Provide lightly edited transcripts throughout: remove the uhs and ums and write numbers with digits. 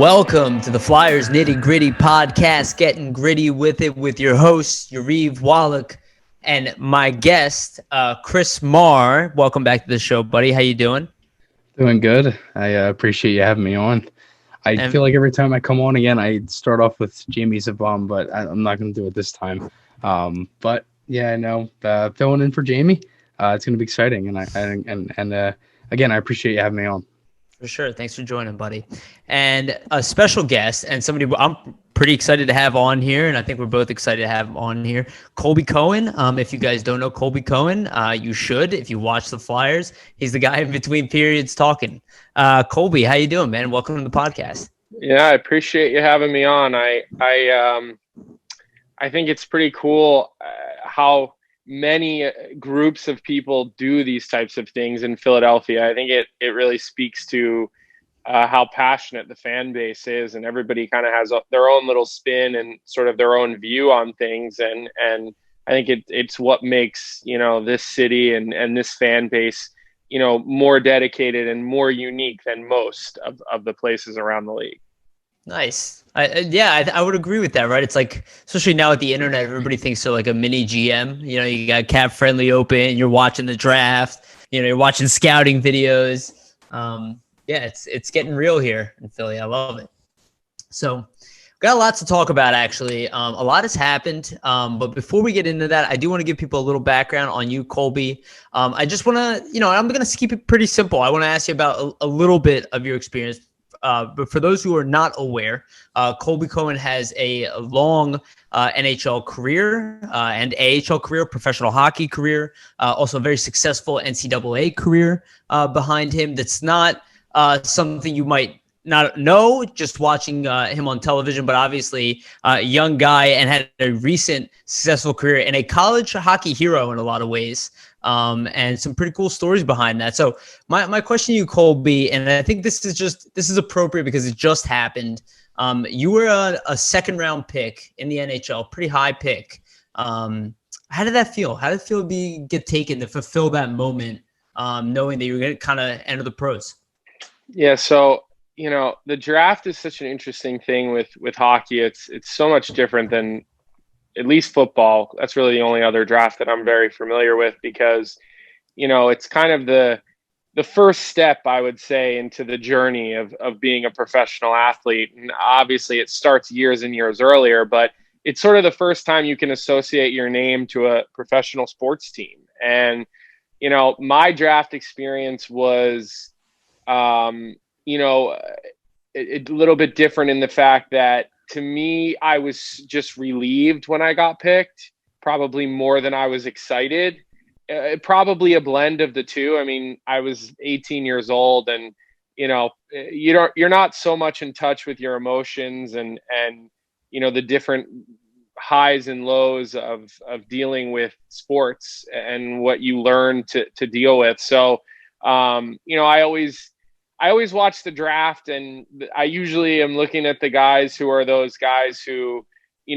Welcome to the Flyers Nitty Gritty Podcast, getting gritty with it with your host, Yegor Zamula, and my guest, Chris Marr. Welcome back to the show, buddy. How you doing? Doing good. I appreciate you having me on. I feel like every time I come on again, I start off with Jamie Zabam, but I'm not going to do it this time. But yeah, I know filling in for Jamie. It's going to be exciting, and again, I appreciate you having me on. For sure. Thanks for joining, buddy. And a special guest and somebody I'm pretty excited to have on here, and I think we're both excited to have on here, Colby Cohen. If you guys don't know Colby Cohen, you should if you watch the Flyers. He's the guy in between periods talking. Colby, how you doing, man? Welcome to the podcast. Yeah, I appreciate you having me on. I think it's pretty cool how many groups of people do these types of things in Philadelphia. I think it really speaks to how passionate the fan base is, and everybody kind of has their own little spin and sort of their own view on things. And I think it's what makes, this city and this fan base, more dedicated and more unique than most of the places around the league. Nice. I would agree with that, right? It's like, especially now with the internet, everybody thinks they're like a mini GM. You got Cap Friendly open, you're watching the draft, you're watching scouting videos. It's getting real here in Philly. I love it. So got a lot to talk about, actually. A lot has happened. But before we get into that, I do want to give people a little background on you, Colby. I just want to, I'm going to keep it pretty simple. I want to ask you about a little bit of your experience. But for those who are not aware, Colby Cohen has a long NHL career and AHL career, professional hockey career, also a very successful NCAA career behind him. That's not something you might not know just watching him on television, but obviously a young guy and had a recent successful career and a college hockey hero in a lot of ways. And some pretty cool stories behind that. So my question to you, Colby, and I think this is appropriate because it just happened. You were a second round pick in the NHL, pretty high pick. How did that feel? How did it feel to get taken to fulfill that moment, knowing that you were going to kind of enter the pros? Yeah. So, the draft is such an interesting thing with hockey. It's so much different than at least football. That's really the only other draft that I'm very familiar with because, it's kind of the first step, I would say, into the journey of being a professional athlete. And obviously it starts years and years earlier, but it's sort of the first time you can associate your name to a professional sports team. And, my draft experience was, a little bit different in the fact that, to me, I was just relieved when I got picked, probably more than I was excited. Probably a blend of the two. I mean, I was 18 years old, and you're not so much in touch with your emotions and the different highs and lows of dealing with sports and what you learn to deal with. So, I always watch the draft, and I usually am looking at the guys who are those guys who,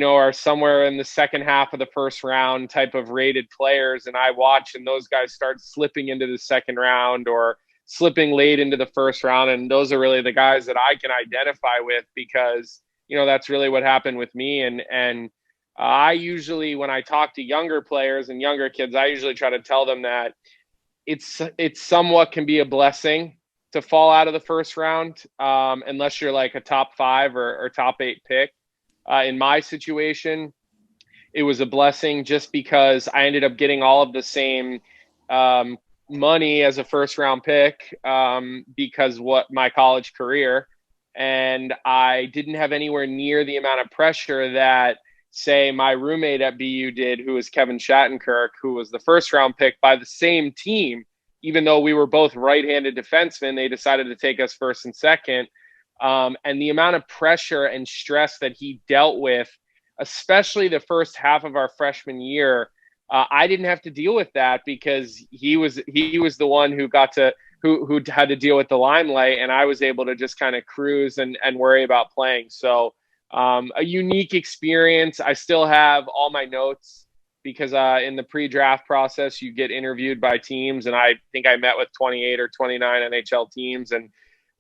are somewhere in the second half of the first round type of rated players. And I watch, and those guys start slipping into the second round or slipping late into the first round. And those are really the guys that I can identify with because, that's really what happened with me. And I usually, when I talk to younger players and younger kids, I usually try to tell them that it's somewhat can be a blessing to fall out of the first round, unless you're like a top 5 or top 8 pick. In my situation, it was a blessing just because I ended up getting all of the same money as a first round pick because what my college career, and I didn't have anywhere near the amount of pressure that, say, my roommate at BU did, who was Kevin Shattenkirk, who was the first round pick by the same team. Even though we were both right-handed defensemen, they decided to take us first and second. And the amount of pressure and stress that he dealt with, especially the first half of our freshman year, I didn't have to deal with that because he was the one who who had to deal with the limelight, and I was able to just kind of cruise and worry about playing. So a unique experience. I still have all my notes because in the pre-draft process, you get interviewed by teams, and I think I met with 28 or 29 NHL teams, and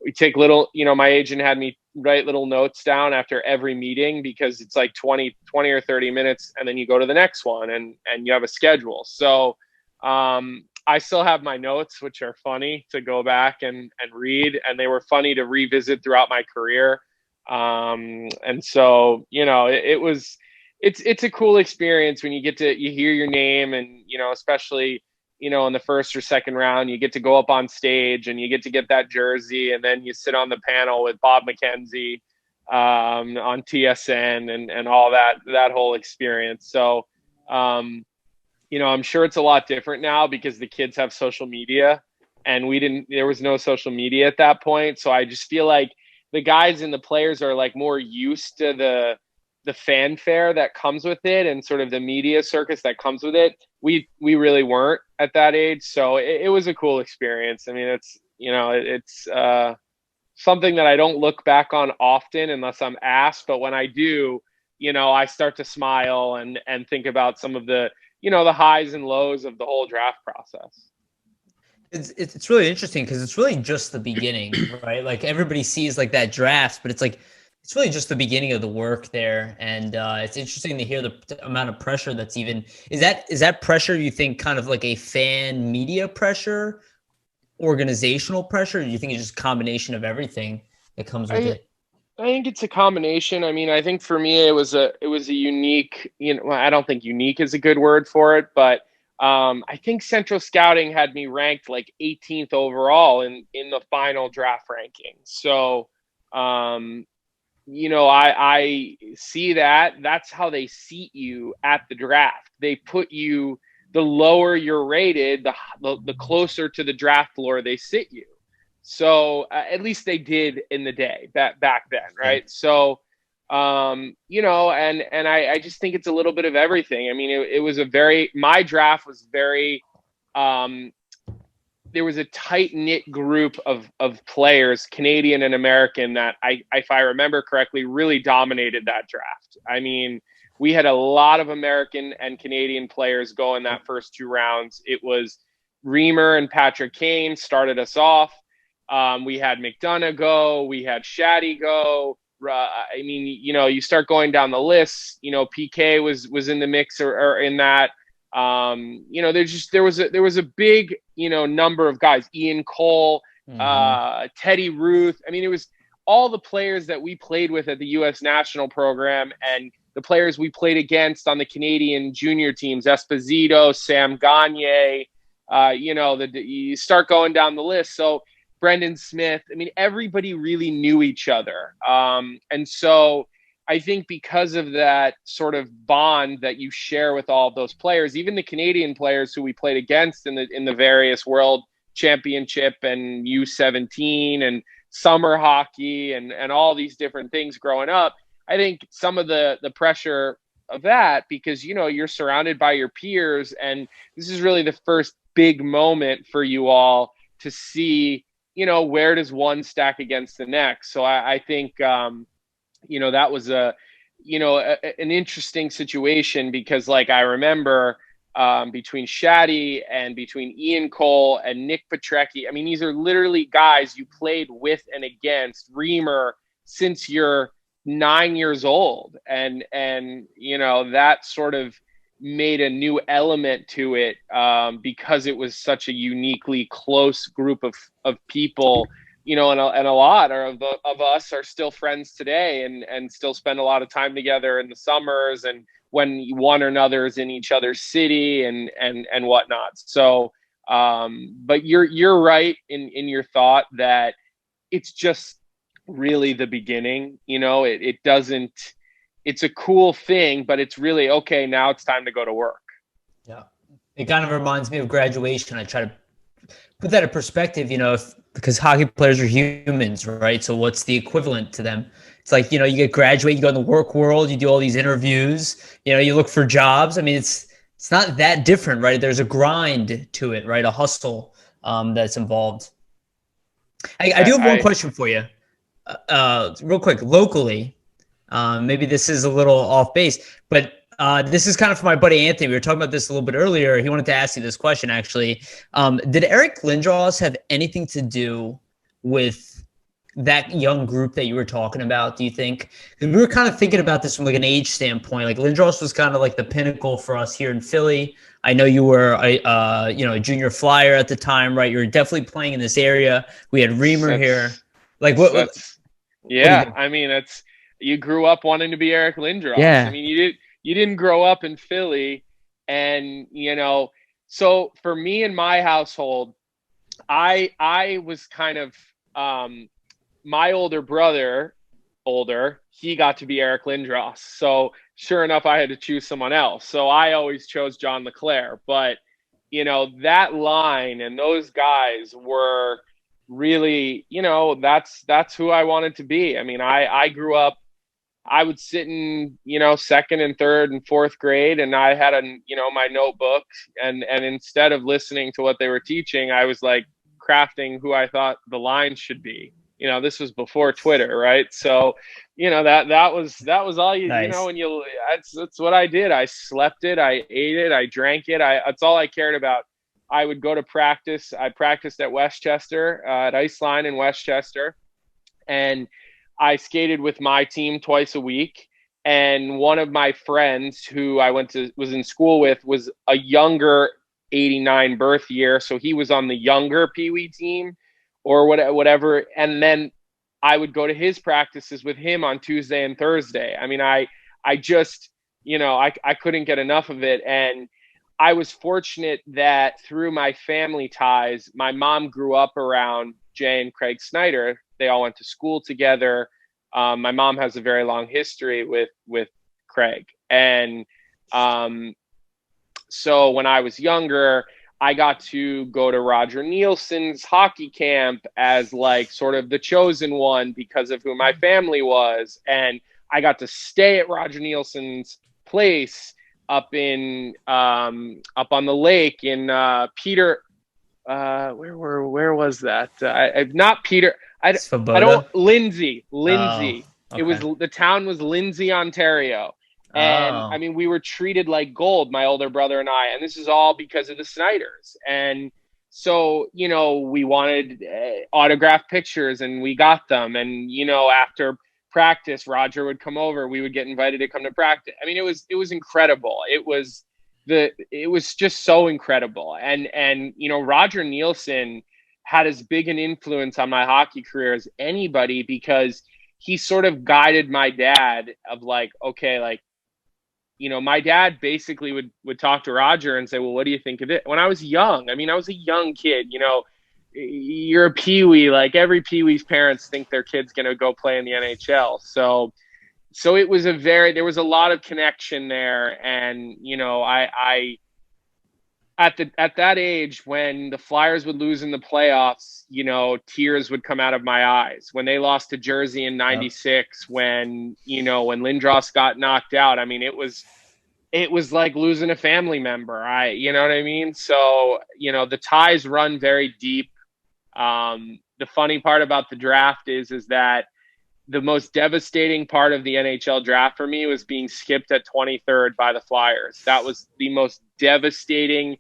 we take little, my agent had me write little notes down after every meeting, because it's like 20 or 30 minutes, and then you go to the next one, and you have a schedule. So I still have my notes, which are funny to go back and read, and they were funny to revisit throughout my career. And so, it's a cool experience when you hear your name, and, especially, in the first or second round, you get to go up on stage and you get to get that jersey, and then you sit on the panel with Bob McKenzie on TSN and all that whole experience. So, I'm sure it's a lot different now because the kids have social media, and there was no social media at that point. So I just feel like the guys and the players are like more used to the fanfare that comes with it, and sort of the media circus that comes with it. We really weren't at that age. So it was a cool experience. I mean, it's something that I don't look back on often unless I'm asked. But when I do, I start to smile and think about some of the, the highs and lows of the whole draft process. It's really interesting because it's really just the beginning, right? Like everybody sees like that draft, but it's really just the beginning of the work there. And it's interesting to hear the amount of pressure that's is that pressure, you think, kind of like a fan media pressure, organizational pressure? Or do you think it's just a combination of everything that comes with it? I think it's a combination. I mean, I think for me, it was a unique, I don't think unique is a good word for it, but I think Central Scouting had me ranked like 18th overall in the final draft ranking. So, I see that's how they seat you at the draft. They put you, the lower you're rated, the closer to the draft floor they sit you. So at least they did in the day back then. Right. So, and I just think it's a little bit of everything. I mean, it was my draft was very, there was a tight knit group of players, Canadian and American, that if I remember correctly, really dominated that draft. I mean, we had a lot of American and Canadian players go in that first two rounds. It was Reamer and Patrick Kane started us off. We had McDonough go, we had Shaddy go. I mean, you start going down the list, PK was in the mix or in that. There was a big, number of guys, Ian Cole, Teddy Ruth. I mean, it was all the players that we played with at the U.S. national program and the players we played against on the Canadian junior teams, Esposito, Sam Gagne, you start going down the list. So Brendan Smith, I mean, everybody really knew each other. And so I think because of that sort of bond that you share with all of those players, even the Canadian players who we played against in the various World Championship and U17 and summer hockey and all these different things growing up, I think some of the pressure of that, because, you're surrounded by your peers, and this is really the first big moment for you all to see, where does one stack against the next. So I think, that was an interesting situation because, like, I remember between Shaddy and between Ian Cole and Nick Petrecki, I mean, these are literally guys you played with and against, Reamer, since you're 9 years old. And that sort of made a new element to it because it was such a uniquely close group of people. And a lot of us are still friends today and still spend a lot of time together in the summers and when one or another is in each other's city and whatnot. So, but you're right in your thought that it's just really the beginning. It doesn't, it's a cool thing, but it's really, okay, now it's time to go to work. Yeah. It kind of reminds me of graduation. I try to put that in perspective, because hockey players are humans, right? So what's the equivalent to them? It's like, you get graduate, you go in the work world, you do all these interviews, you look for jobs. I mean, it's not that different, right? There's a grind to it, right? A hustle that's involved. I do have one question for you, real quick, locally. Maybe this is a little off base, but this is kind of for my buddy Anthony. We were talking about this a little bit earlier. He wanted to ask you this question, actually. Did Erik Lindros have anything to do with that young group that you were talking about, do you think? Because we were kind of thinking about this from like an age standpoint. Like Lindros was kind of like the pinnacle for us here in Philly. I know you were a junior flyer at the time, right? You were definitely playing in this area. We had Reamer here. Like what? Yeah, I mean, you grew up wanting to be Erik Lindros. Yeah. I mean, you didn't grow up in Philly, and so for me in my household, I was kind of my older brother, he got to be Erik Lindros. So sure enough, I had to choose someone else. So I always chose John LeClaire. But that line and those guys were really, that's who I wanted to be. I mean, I grew up, I would sit in, second and third and fourth grade, and I had my notebook, and instead of listening to what they were teaching, I was like crafting who I thought the lines should be. This was before Twitter, right? So, that was all Nice. and that's what I did. I slept it, I ate it, I drank it. That's all I cared about. I would go to practice. I practiced at Westchester, at Iceline in Westchester, and I skated with my team twice a week. And one of my friends who I was in school with was a younger 89 birth year. So he was on the younger Pee Wee team or whatever. And then I would go to his practices with him on Tuesday and Thursday. I mean, I just, I couldn't get enough of it. And I was fortunate that through my family ties, my mom grew up around Jay and Craig Snyder. They all went to school together. My mom has a very long history with Craig. And so when I was younger, I got to go to Roger Nielsen's hockey camp as like sort of the chosen one because of who my family was. And I got to stay at Roger Nielsen's place up on the lake in Peter. Where was that? Not Peter. Lindsay. Oh, okay. The town was Lindsay, Ontario. And I mean, we were treated like gold, my older brother and I, and this is all because of the Snyders. And so, we wanted autographed pictures, and we got them. And, after practice, Roger would come over. We would get invited to come to practice. I mean, it was incredible. It was just so incredible. And Roger Nielsen had as big an influence on my hockey career as anybody, because he sort of guided my dad of like, okay, like, my dad basically would talk to Roger and say, well, what do you think of it? When I was young, I mean, I was a young kid, you're a Pee-wee, like every Pee-wee's parents think their kid's going to go play in the NHL. So it was there was a lot of connection there. And, I at that age, when the Flyers would lose in the playoffs, tears would come out of my eyes. When they lost to Jersey in '96, when Lindros got knocked out, I mean, it was like losing a family member. You know what I mean? So, the ties run very deep. The funny part about the draft is that the most devastating part of the NHL draft for me was being skipped at 23rd by the Flyers. That was the most devastating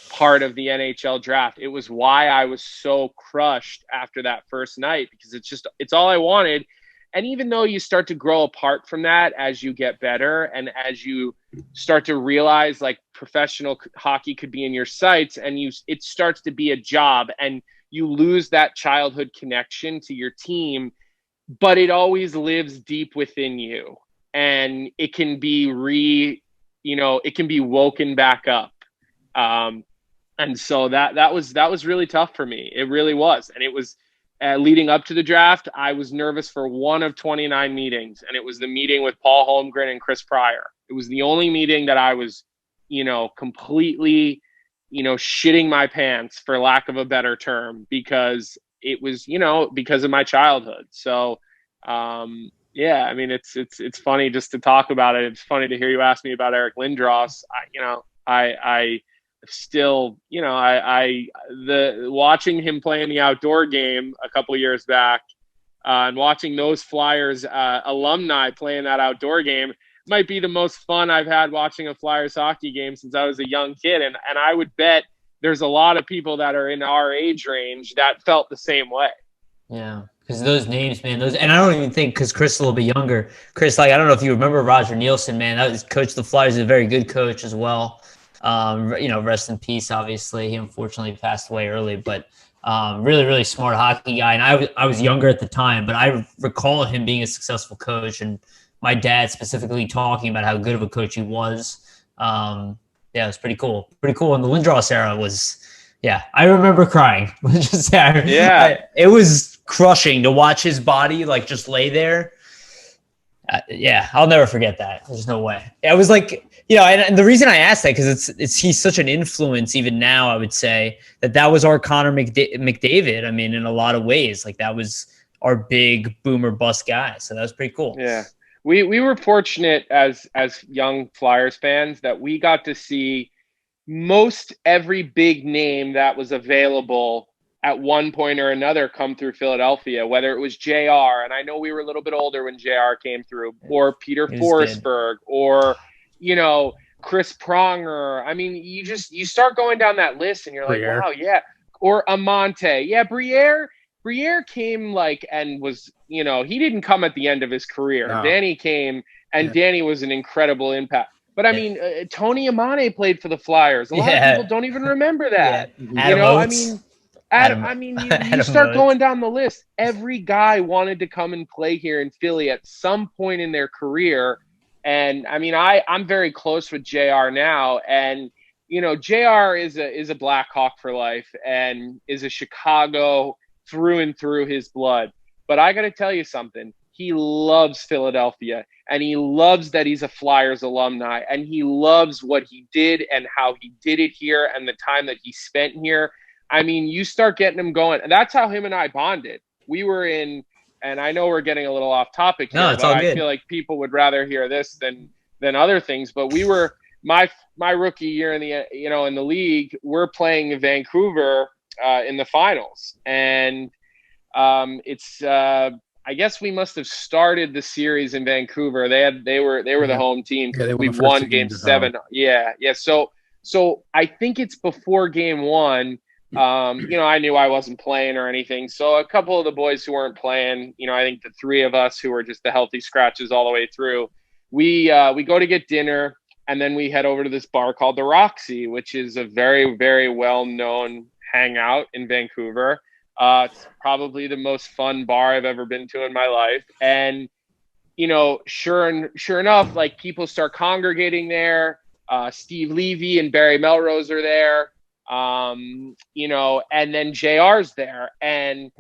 part of the NHL draft. It was why I was so crushed after that first night, because it's all I wanted. And even though you start to grow apart from that as you get better, and as you start to realize like professional hockey could be in your sights, and it starts to be a job, and you lose that childhood connection to your team, but it always lives deep within you, and it can be it can be woken back up. And so that was really tough for me. It really was. And it was leading up to the draft, I was nervous for one of 29 meetings, and it was the meeting with Paul Holmgren and Chris Pryor. It was the only meeting that I was, completely, shitting my pants, for lack of a better term, because it was, because of my childhood. So, yeah, I mean, it's funny just to talk about it. It's funny to hear you ask me about Erik Lindros. I still, watching him play in the outdoor game a couple of years back, and watching those Flyers alumni play in that outdoor game might be the most fun I've had watching a Flyers hockey game since I was a young kid. And I would bet there's a lot of people that are in our age range that felt the same way. Yeah. Because those names, man, and I don't even think because Chris is a little bit younger. Chris, like I don't know if you remember Roger Nielsen, man. That was coach of the Flyers, a very good coach as well. Rest in peace. Obviously, he unfortunately passed away early, but really, really smart hockey guy. And I was younger at the time, but I recall him being a successful coach, and my dad specifically talking about how good of a coach he was. Yeah, it was pretty cool. Pretty cool. And the Lindros era was, yeah, I remember crying. It was crushing to watch his body like just lay there. Yeah, I'll never forget that. There's no way. It was like, and the reason I asked that because he's such an influence even now. I would say that was our Connor McDavid. I mean, in a lot of ways, like that was our big boomer bust guy. So that was pretty cool. Yeah, we were fortunate as young Flyers fans that we got to see most every big name that was available at one point or another come through Philadelphia, whether it was JR, and I know we were a little bit older when JR came through, or Peter Forsberg, or, Chris Pronger. I mean, you start going down that list and you're like, Briere. wow, yeah. Or Amante. Yeah, Briere came and was, he didn't come at the end of his career. No. Danny came, and Danny was an incredible impact. But I mean, Tony Amante played for the Flyers. A lot of people don't even remember that. You start going down the list. Every guy wanted to come and play here in Philly at some point in their career. And I mean, I'm very close with JR now. And, JR is a Blackhawk for life and is a Chicago through and through his blood. But I got to tell you something. He loves Philadelphia, and he loves that he's a Flyers alumni, and he loves what he did and how he did it here and the time that he spent here. I mean, you start getting him going. And that's how him and I bonded. We were in, and I know we're getting a little off topic here, but I feel like people would rather hear this than other things. But we were my rookie year in the league, we're playing Vancouver in the finals. And I guess we must have started the series in Vancouver. They were the home team. Yeah, we won game 7. Yeah. So I think it's before game 1. I knew I wasn't playing or anything. So a couple of the boys who weren't playing, I think the 3 of us who were just the healthy scratches all the way through, we go to get dinner, and then we head over to this bar called the Roxy, which is a very, very well-known hangout in Vancouver. It's probably the most fun bar I've ever been to in my life. And, sure enough, like people start congregating there. Steve Levy and Barry Melrose are there. And then JR's there, and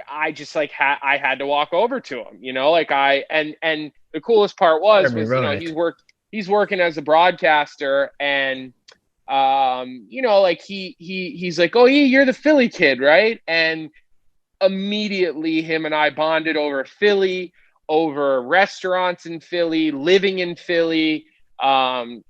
I just I had to walk over to him, and the coolest part was he's working as a broadcaster, and he's like, oh yeah, you're the Philly kid, right? And immediately him and I bonded over Philly, over restaurants in Philly, living in Philly.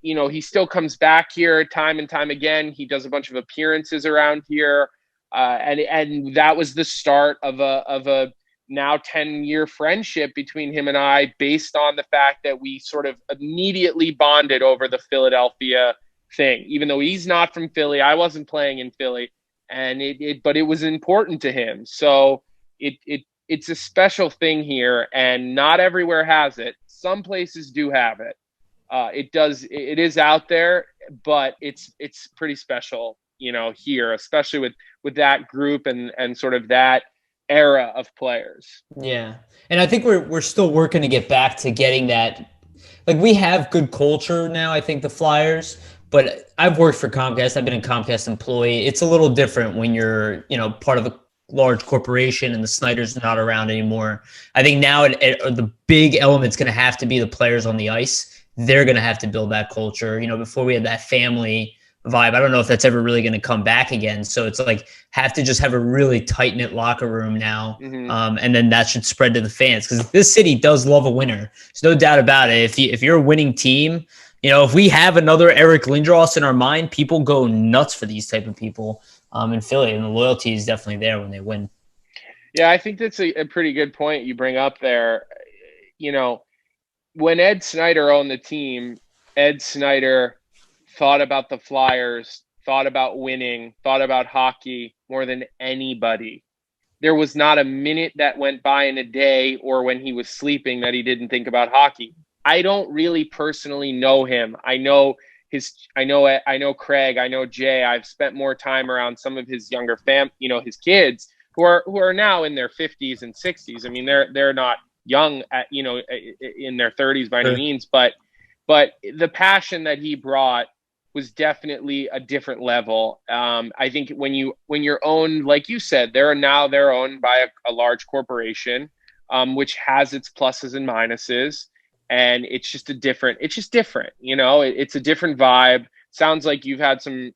He still comes back here time and time again. He does a bunch of appearances around here. And that was the start of a now 10-year friendship between him and I, based on the fact that we sort of immediately bonded over the Philadelphia thing. Even though he's not from Philly, I wasn't playing in Philly, but it was important to him. So it's a special thing here, and not everywhere has it. Some places do have it. It is out there, but it's pretty special, here, especially with that group and sort of that era of players. Yeah. And I think we're still working to get back to getting that. Like, we have good culture now, I think, the Flyers, but I've worked for Comcast. I've been a Comcast employee. It's a little different when you're, part of a large corporation and the Snyders are not around anymore. I think now the big element's going to have to be the players on the ice. They're going to have to build that culture. Before we had that family vibe, I don't know if that's ever really going to come back again. So it's like, have to just have a really tight knit locker room now. Mm-hmm. And then that should spread to the fans, because this city does love a winner. There's no doubt about it. If you're a winning team, if we have another Eric Lindros in our mind, people go nuts for these type of people in Philly, and the loyalty is definitely there when they win. Yeah, I think that's a pretty good point you bring up there. When Ed Snyder owned the team, Ed Snyder thought about the Flyers, thought about winning, thought about hockey more than anybody. there was not a minute that went by in a day or when he was sleeping that he didn't think about hockey. I don't really personally know him. I know Craig, I know Jay. I've spent more time around some of his younger his kids who are now in their 50s and 60s. I mean, they're not young in their 30s by any means, but the passion that he brought was definitely a different level. I think when you're owned, like you said, they're owned by a large corporation, which has its pluses and minuses. And it's just different. It's a different vibe. Sounds like you've had some,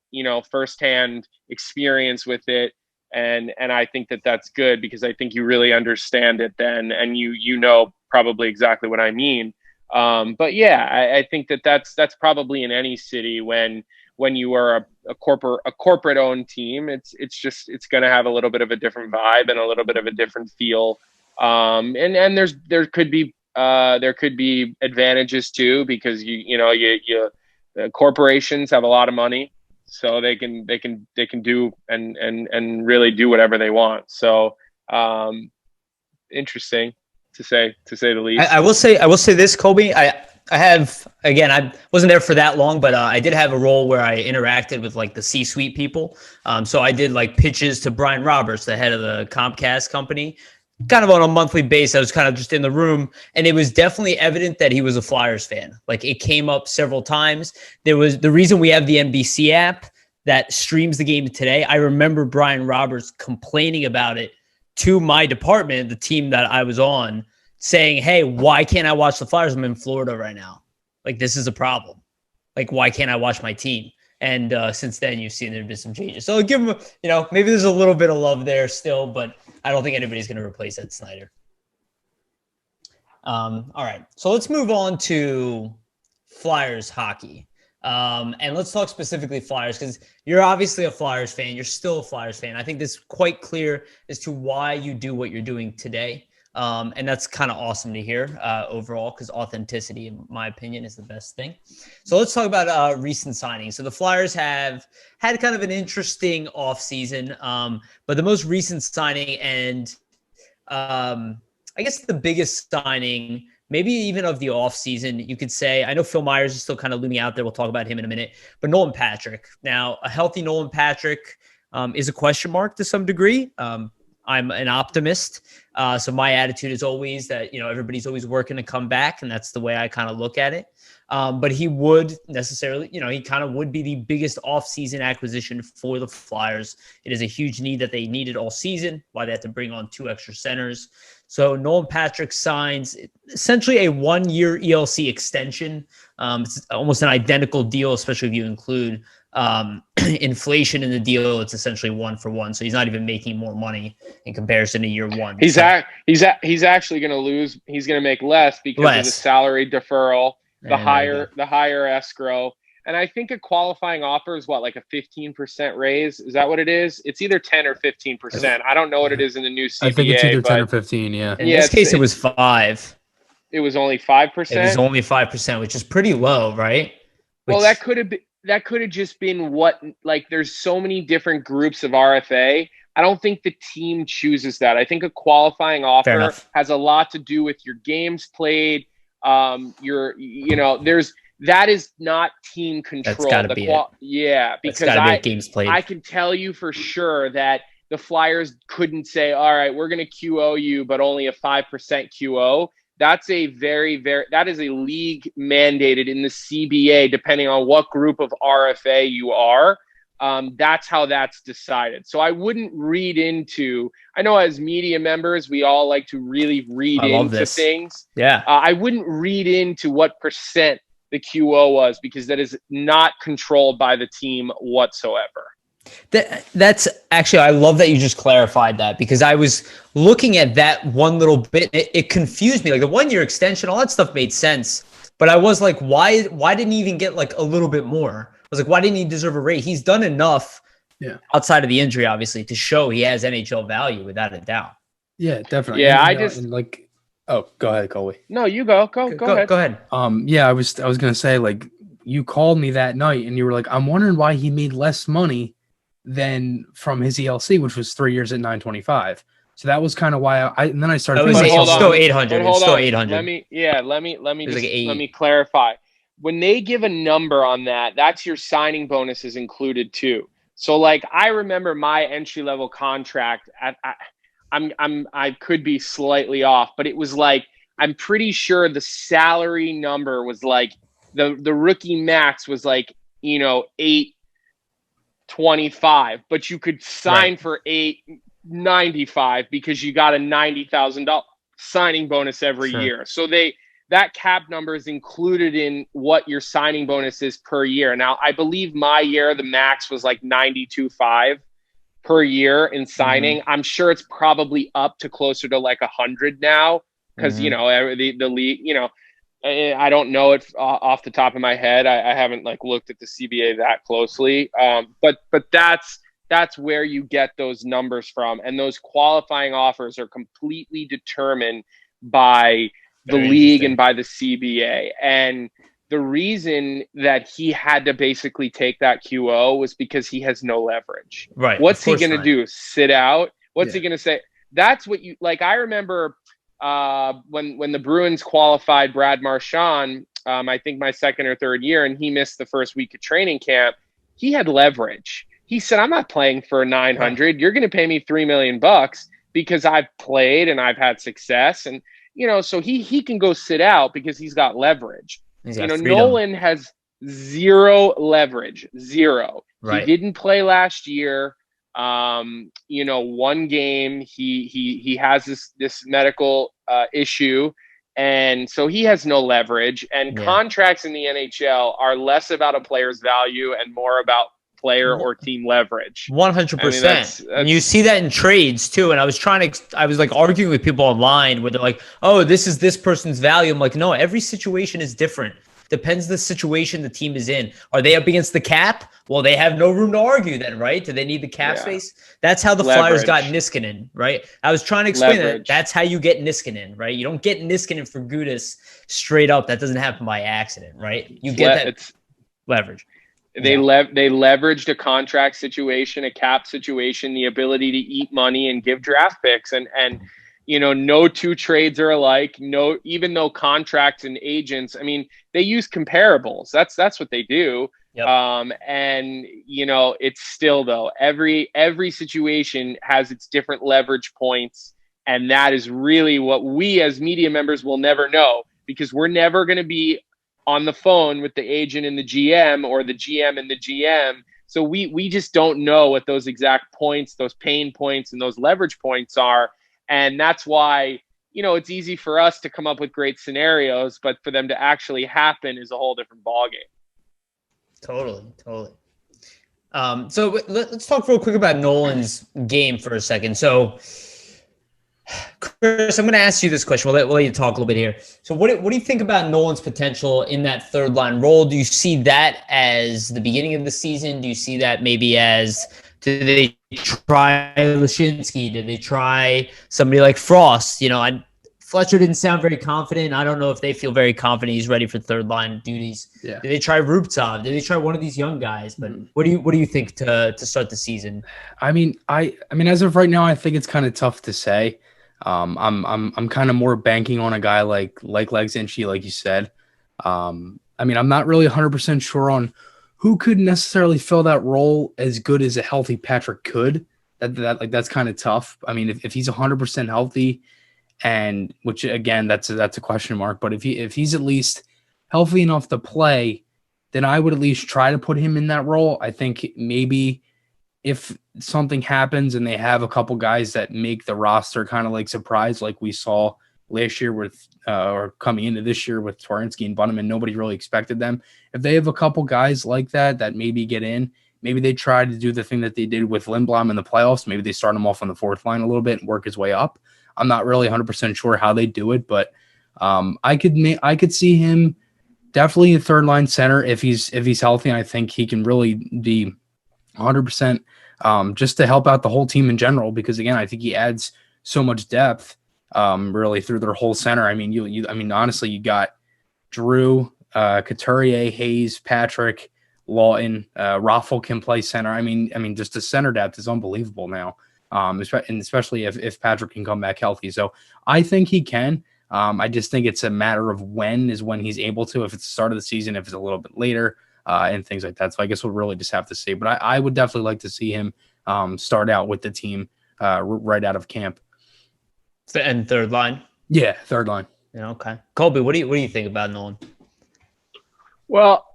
firsthand experience with it. And I think that that's good, because I think you really understand it then. And you know probably exactly what I mean. But yeah, I think that's probably in any city when you are a corporate owned team, it's going to have a little bit of a different vibe and a little bit of a different feel. And there could be advantages too, because corporations have a lot of money, so they can do and really do whatever they want. So interesting to say the least. I will say this, Colby. I wasn't there for that long, but I did have a role where I interacted with like the C-suite people. So I did like pitches to Brian Roberts, the head of the Comcast company, kind of on a monthly basis. I was kind of just in the room, and it was definitely evident that he was a Flyers fan. Like, it came up several times. There was the reason we have the NBC app that streams the game today. I remember Brian Roberts complaining about it to my department, the team that I was on, saying, "Hey, why can't I watch the Flyers? I'm in Florida right now. Like, this is a problem. Like, why can't I watch my team?" And since then, you've seen there have been some changes. So I'll give him, maybe there's a little bit of love there still, but I don't think anybody's going to replace Ed Snyder. All right. So let's move on to Flyers hockey. And let's talk specifically Flyers, because you're obviously a Flyers fan. You're still a Flyers fan. I think this is quite clear as to why you do what you're doing today. And that's kind of awesome to hear overall, because authenticity, in my opinion, is the best thing. So let's talk about recent signings. So the Flyers have had kind of an interesting offseason, but the most recent signing and I guess the biggest signing, maybe even of the offseason, you could say, I know Phil Myers is still kind of looming out there. We'll talk about him in a minute, but Nolan Patrick. Now, a healthy Nolan Patrick is a question mark to some degree. I'm an optimist. So my attitude is always that, everybody's always working to come back. And that's the way I kind of look at it. But he would necessarily, he kind of would be the biggest offseason acquisition for the Flyers. It is a huge need that they needed all season, why they had to bring on 2 extra centers. So Nolan Patrick signs essentially a 1-year ELC extension. It's almost an identical deal, especially if you include inflation in the deal. It's essentially 1-for-1, so he's not even making more money in comparison to year one. He's actually going to lose. He's going to make less because of the salary deferral, the higher escrow, and I think a qualifying offer is like a 15% raise. Is that what it is? It's either 10 or 15%. I don't know what it is in the new CBA. I think it's either 10 or 15. Yeah. In this case, it was 5. It was only 5%. It was only 5%, which is pretty low, right? Well, that could have just been there's so many different groups of RFA. I don't think the team chooses that. I think a qualifying offer has a lot to do with your games played. That is not team control. That's got to be it. Yeah, because games played. I can tell you for sure that the Flyers couldn't say, all right, we're going to QO you, but only a 5% QO. That's a that is a league mandated in the CBA, depending on what group of RFA you are. That's how that's decided. So I wouldn't read into, I know as media members, we all like to really read into things. Yeah. I wouldn't read into what percent the QO was, because that is not controlled by the team whatsoever. That's actually, I love that you just clarified that, because I was looking at that one little bit. It confused me. Like the 1-year extension, all that stuff made sense, but I was like, why didn't he even get like a little bit more? I was like, why didn't he deserve a rate? He's done enough outside of the injury, obviously, to show he has NHL value without a doubt. Yeah, definitely. Yeah, oh, go ahead, Colby. No, you go ahead. Go ahead. I was gonna say, like, you called me that night and you were like, I'm wondering why he made less money than from his ELC, which was 3 years at $925. So that was kind of why and then I started. It was still 800. It's still 800. Let me Let me clarify. When they give a number on that, that's your signing bonuses included too. So like I remember my entry level contract I could be slightly off, but it was like I'm pretty sure the salary number was like the rookie max was like, you know, 825, but you could sign for 895 because you got a $90,000 signing bonus every year. So that cap number is included in what your signing bonus is per year. Now, I believe my year, the max was like 92.5 per year in signing. I'm sure it's probably up to closer to like 100 now because, you know, the league, you know, I don't know it off the top of my head. I haven't like looked at the CBA that closely. But that's where you get those numbers from. And those qualifying offers are completely determined by the league and by the CBA. And the reason that he had to basically take that QO was because he has no leverage. Right. What's he going to do? Sit out? What's he going to say? That's what you like. I remember when the Bruins qualified Brad Marchand, I think my second or third year, and he missed the first week of training camp. He had leverage. He said, "I'm not playing for 900. You're going to pay me $3 million because I've played and I've had success." And you know, so he can go sit out because he's got leverage. You know, Nolan has zero leverage, zero. He didn't play last year. You know, one game he has this medical issue, and so he has no leverage. And contracts in the NHL are less about a player's value and more about player or team leverage. 100%. And you see that in trades too. And I was like arguing with people online where they're like, "Oh, this is this person's value." I'm like, no, every situation is different. Depends the situation the team is in. Are they up against the cap? Well, they have no room to argue then, right? Do they need the cap space? That's how the Flyers got Niskanen, right? I was trying to explain that. That's how you get Niskanen, right? You don't get Niskanen for Gudas straight up. That doesn't happen by accident, right? You get that leverage. They leveraged a contract situation, a cap situation, the ability to eat money and give draft picks. And you know, no two trades are alike. No, even though contracts and agents, I mean, they use comparables. That's what they do. Yep. And you know, it's still though, every situation has its different leverage points. And that is really what we as media members will never know, because we're never going to be on the phone with the agent and the GM or the GM and the GM. So we just don't know what those exact points, those pain points and those leverage points are. And that's why, you know, it's easy for us to come up with great scenarios, but for them to actually happen is a whole different ballgame. Totally. So let's talk real quick about Nolan's game for a second. So, Chris, I'm going to ask you this question. We'll let you talk a little bit here. So what do you think about Nolan's potential in that third line role? Do you see that as the beginning of the season? Do you see that maybe as, do they try Laczynski? Do they try somebody like Frost? You know, Fletcher didn't sound very confident. I don't know if they feel very confident he's ready for third line duties. Yeah. Did they try Rubtsov? Did they try one of these young guys? But what do you think to start the season? I mean, as of right now, I think it's kind of tough to say. I'm kind of more banking on a guy like Laczynski, like you said. I mean, I'm not really 100% sure on who could necessarily fill that role as good as a healthy Patrick could. That's kind of tough. I mean, if he's 100% healthy, and which again, that's a question mark. But if he's at least healthy enough to play, then I would at least try to put him in that role. I think maybe if something happens and they have a couple guys that make the roster kind of like surprise, like we saw last year with or coming into this year with Werenski and Bunneman, nobody really expected them. If they have a couple guys like that maybe get in, maybe they try to do the thing that they did with Lindblom in the playoffs. Maybe they start him off on the fourth line a little bit and work his way up. I'm not really 100% sure how they do it, but I could see him definitely a third line center if he's healthy. I think he can really be 100% just to help out the whole team in general, because again, I think he adds so much depth really through their whole center. I mean, honestly, you got Drew, Couturier, Hayes, Patrick, Lawton, Raffle can play center. I mean, just the center depth is unbelievable now. and especially if Patrick can come back healthy. So I think he can. I just think it's a matter of when he's able to, if it's the start of the season, if it's a little bit later, and things like that. So I guess we'll really just have to see. But I would definitely like to see him start out with the team right out of camp. And third line? Yeah, third line. Yeah, okay. Colby, what do you think about Nolan? Well,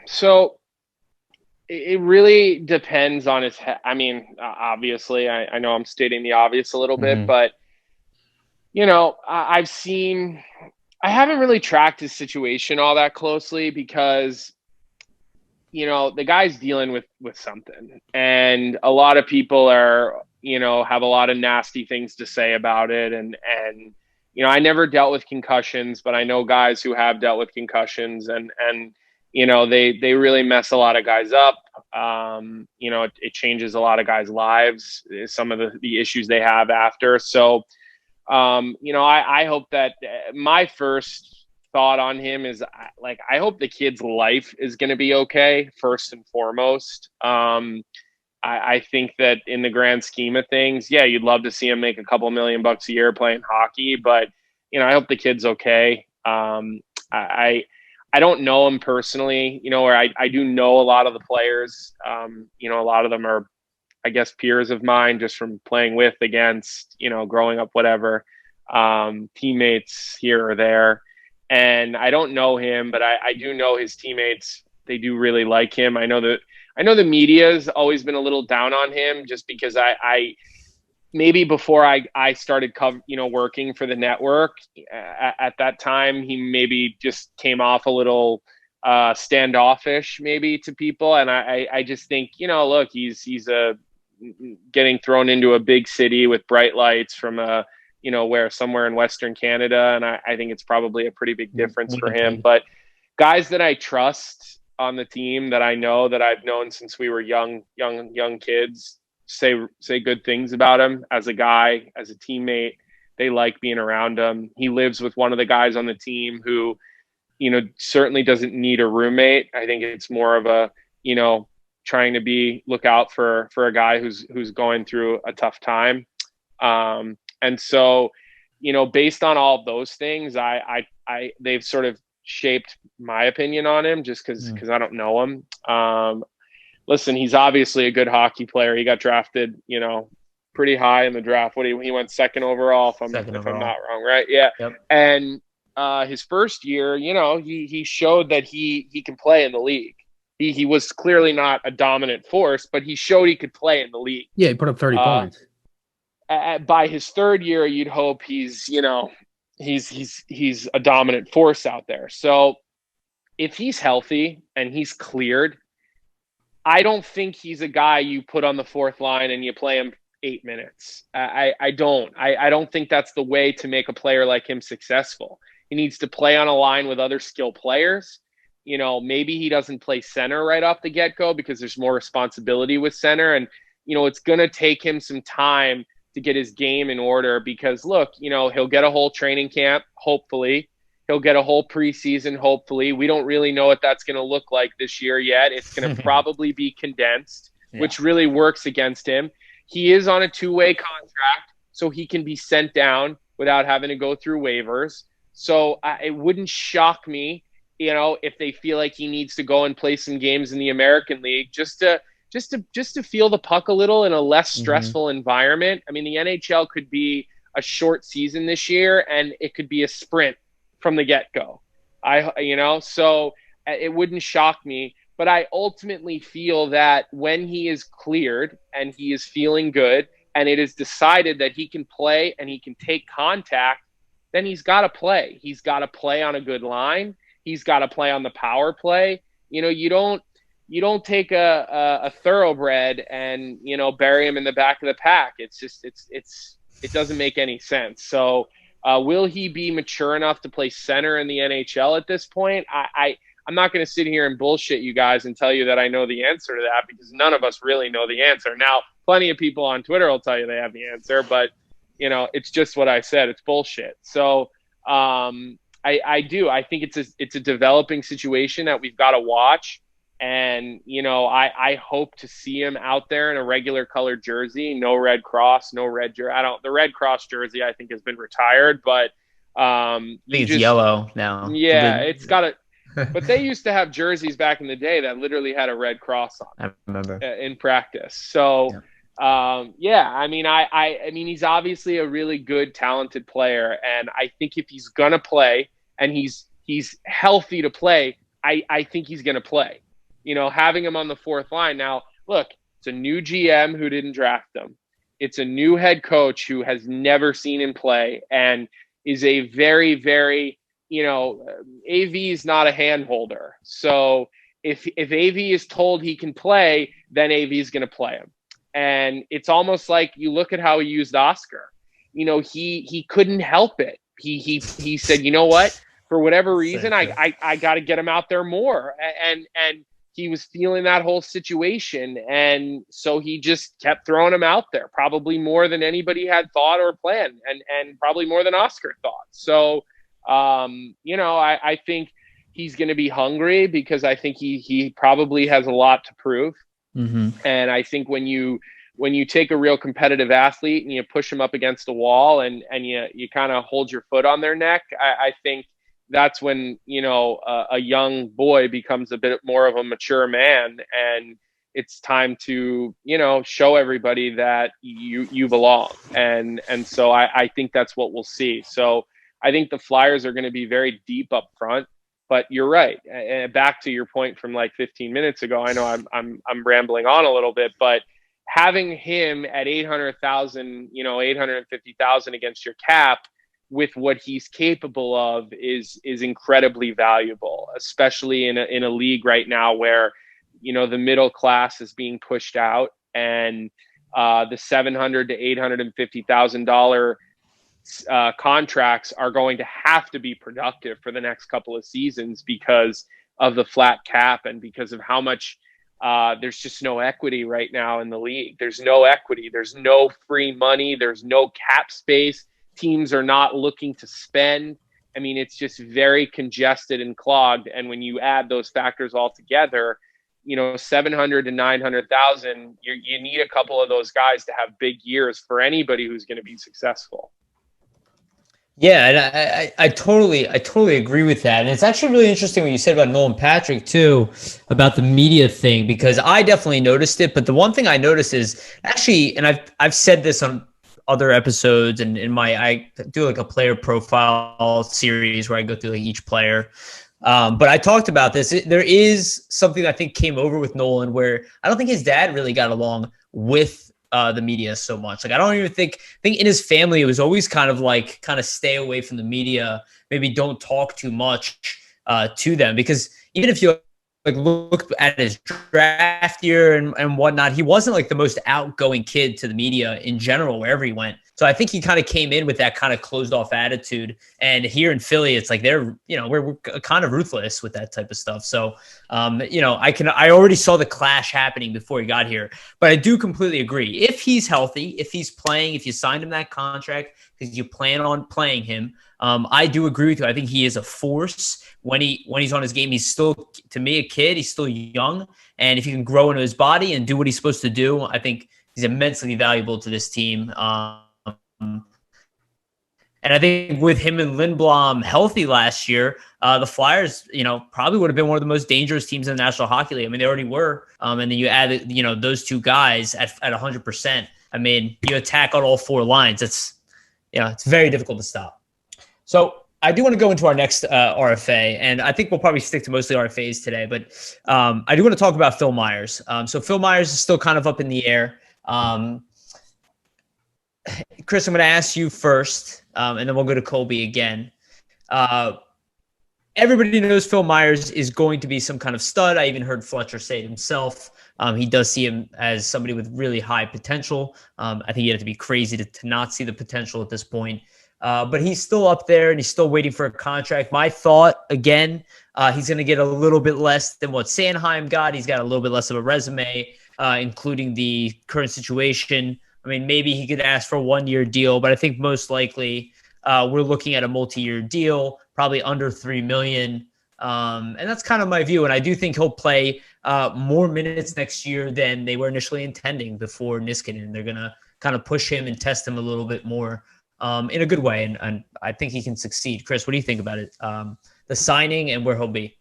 so it really depends on his I mean, obviously, I know I'm stating the obvious a little bit, but, you know, I haven't really tracked his situation all that closely because, you know, the guy's dealing with something. And a lot of people are, you know, have a lot of nasty things to say about it. And you know, I never dealt with concussions, but I know guys who have dealt with concussions and you know, they really mess a lot of guys up. You know, it changes a lot of guys' lives, some of the issues they have after. So, you know, I hope that my first thought on him is like, I hope the kid's life is going to be okay, first and foremost. I think that in the grand scheme of things, yeah, you'd love to see him make a couple $1 million a year playing hockey, but you know, I hope the kid's okay. I don't know him personally, you know, or I do know a lot of the players. You know, a lot of them are, I guess, peers of mine just from playing with, against, you know, growing up, whatever, teammates here or there. And I don't know him, but I do know his teammates. They do really like him. I know the media's always been a little down on him just because I maybe before I started working for the network at that time, he maybe just came off a little standoffish maybe to people. And I just think, you know, look, he's getting thrown into a big city with bright lights from you know, where somewhere in Western Canada. And I think it's probably a pretty big difference for him. But guys that I trust on the team, that I know, that I've known since we were young kids, say good things about him as a guy, as a teammate. They like being around him. He lives with one of the guys on the team who, you know, certainly doesn't need a roommate. I think it's more of a, you know, trying to look out for a guy who's going through a tough time. And so, you know, based on all of those things, they've sort of shaped my opinion on him just because I don't know him. Listen, he's obviously a good hockey player. He got drafted, you know, pretty high in the draft. He went second overall, if I'm not wrong, right? Yeah. Yep. And his first year, you know, he showed that he can play in the league. He was clearly not a dominant force, but he showed he could play in the league. Yeah, he put up 30 points. By his third year, you'd hope he's a dominant force out there. So if he's healthy and he's cleared, I don't think he's a guy you put on the fourth line and you play him 8 minutes. I don't think that's the way to make a player like him successful. He needs to play on a line with other skilled players. You know, maybe he doesn't play center right off the get-go because there's more responsibility with center. And, you know, it's going to take him some time to get his game in order because, look, you know, he'll get a whole training camp, hopefully. He'll get a whole preseason, hopefully. We don't really know what that's going to look like this year yet. It's going to probably be condensed, which really works against him. He is on a 2-way contract, so he can be sent down without having to go through waivers. So it wouldn't shock me, you know, if they feel like he needs to go and play some games in the American League just to feel the puck a little in a less stressful environment. I mean, the NHL could be a short season this year, and it could be a sprint from the get-go. So it wouldn't shock me. But I ultimately feel that when he is cleared and he is feeling good and it is decided that he can play and he can take contact, then he's got to play. He's got to play on a good line. He's got to play on the power play. You know, you don't take a thoroughbred and, you know, bury him in the back of the pack. It's just it doesn't make any sense. So will he be mature enough to play center in the NHL at this point? I'm not going to sit here and bullshit you guys and tell you that I know the answer to that because none of us really know the answer. Now, plenty of people on Twitter will tell you they have the answer, but, you know, it's just what I said. It's bullshit. So I think it's a developing situation that we've got to watch. And, I hope to see him out there in a regular colored jersey, no red cross, no red jersey. The red cross jersey, I think, has been retired, but I think it's yellow now. Yeah, it's got a, but they used to have jerseys back in the day that literally had a red cross on I remember in practice. So, I mean, he's obviously a really good, talented player. And I think if he's going to play and he's healthy to play, I think he's going to play. Having him on the fourth line. Now, look, it's a new GM who didn't draft him. It's a new head coach who has never seen him play and is a very, very, AV is not a hand holder. So if AV is told he can play, then AV is going to play him. And it's almost like you look at how he used Oscar. He couldn't help it. He said, you know what? For whatever reason, I got to get him out there more. And he was feeling that whole situation. And so he just kept throwing him out there, probably more than anybody had thought or planned, and probably more than Oscar thought. So, I think he's going to be hungry because I think he probably has a lot to prove. Mm-hmm. And I think when you take a real competitive athlete and you push them up against a wall and you kind of hold your foot on their neck, I think that's when, a young boy becomes a bit more of a mature man, and it's time to, show everybody that you belong. And so I think that's what we'll see. So I think the Flyers are going to be very deep up front, but you're right. And back to your point from like 15 minutes ago, I know I'm rambling on a little bit, but having him at 800,000, 850,000 against your cap, with what he's capable of is incredibly valuable, especially in a league right now where, the middle class is being pushed out, and the $700,000 to $850,000 contracts are going to have to be productive for the next couple of seasons because of the flat cap and because of how much there's just no equity right now in the league. There's no equity. There's no free money. There's no cap space. Teams are not looking to spend. I mean, it's just very congested and clogged. And when you add those factors all together, 700 to 900,000, you need a couple of those guys to have big years for anybody who's going to be successful. Yeah, and I totally agree with that. And it's actually really interesting what you said about Nolan Patrick too, about the media thing, because I definitely noticed it. But the one thing I noticed is actually, and I've said this on other episodes, and I do like a player profile series where I go through like each player. But I talked about this. There is something I think came over with Nolan where I don't think his dad really got along with the media so much. Like, I don't even think in his family, it was always kind of stay away from the media. Maybe don't talk too much to them, because even if you like look at his draft year and whatnot, he wasn't like the most outgoing kid to the media in general, wherever he went. So I think he kind of came in with that kind of closed off attitude. And here in Philly, it's like we're kind of ruthless with that type of stuff. So, I already saw the clash happening before he got here, but I do completely agree. If he's healthy, if he's playing, if you signed him that contract because you plan on playing him, I do agree with you. I think he is a force when he's on his game. He's still, to me, a kid. He's still young. And if he can grow into his body and do what he's supposed to do, I think he's immensely valuable to this team. And I think with him and Lindblom healthy last year, the Flyers, probably would have been one of the most dangerous teams in the National Hockey League. I mean, they already were. And then you add, those two guys at 100%. I mean, you attack on all four lines. It's very difficult to stop. So I do want to go into our next RFA, and I think we'll probably stick to mostly RFAs today. But I do want to talk about Phil Myers. So Phil Myers is still kind of up in the air. Chris, I'm going to ask you first, and then we'll go to Colby again. Everybody knows Phil Myers is going to be some kind of stud. I even heard Fletcher say it himself. He does see him as somebody with really high potential. I think you have to be crazy to not see the potential at this point. But he's still up there, and he's still waiting for a contract. My thought, again, he's going to get a little bit less than what Sanheim got. He's got a little bit less of a resume, including the current situation. I mean, maybe he could ask for a 1-year deal, but I think most likely we're looking at a multi-year deal, probably under $3 million. And that's kind of my view. And I do think he'll play more minutes next year than they were initially intending before Niskanen. They're going to kind of push him and test him a little bit more in a good way. And I think he can succeed. Chris, what do you think about it? The signing and where he'll be?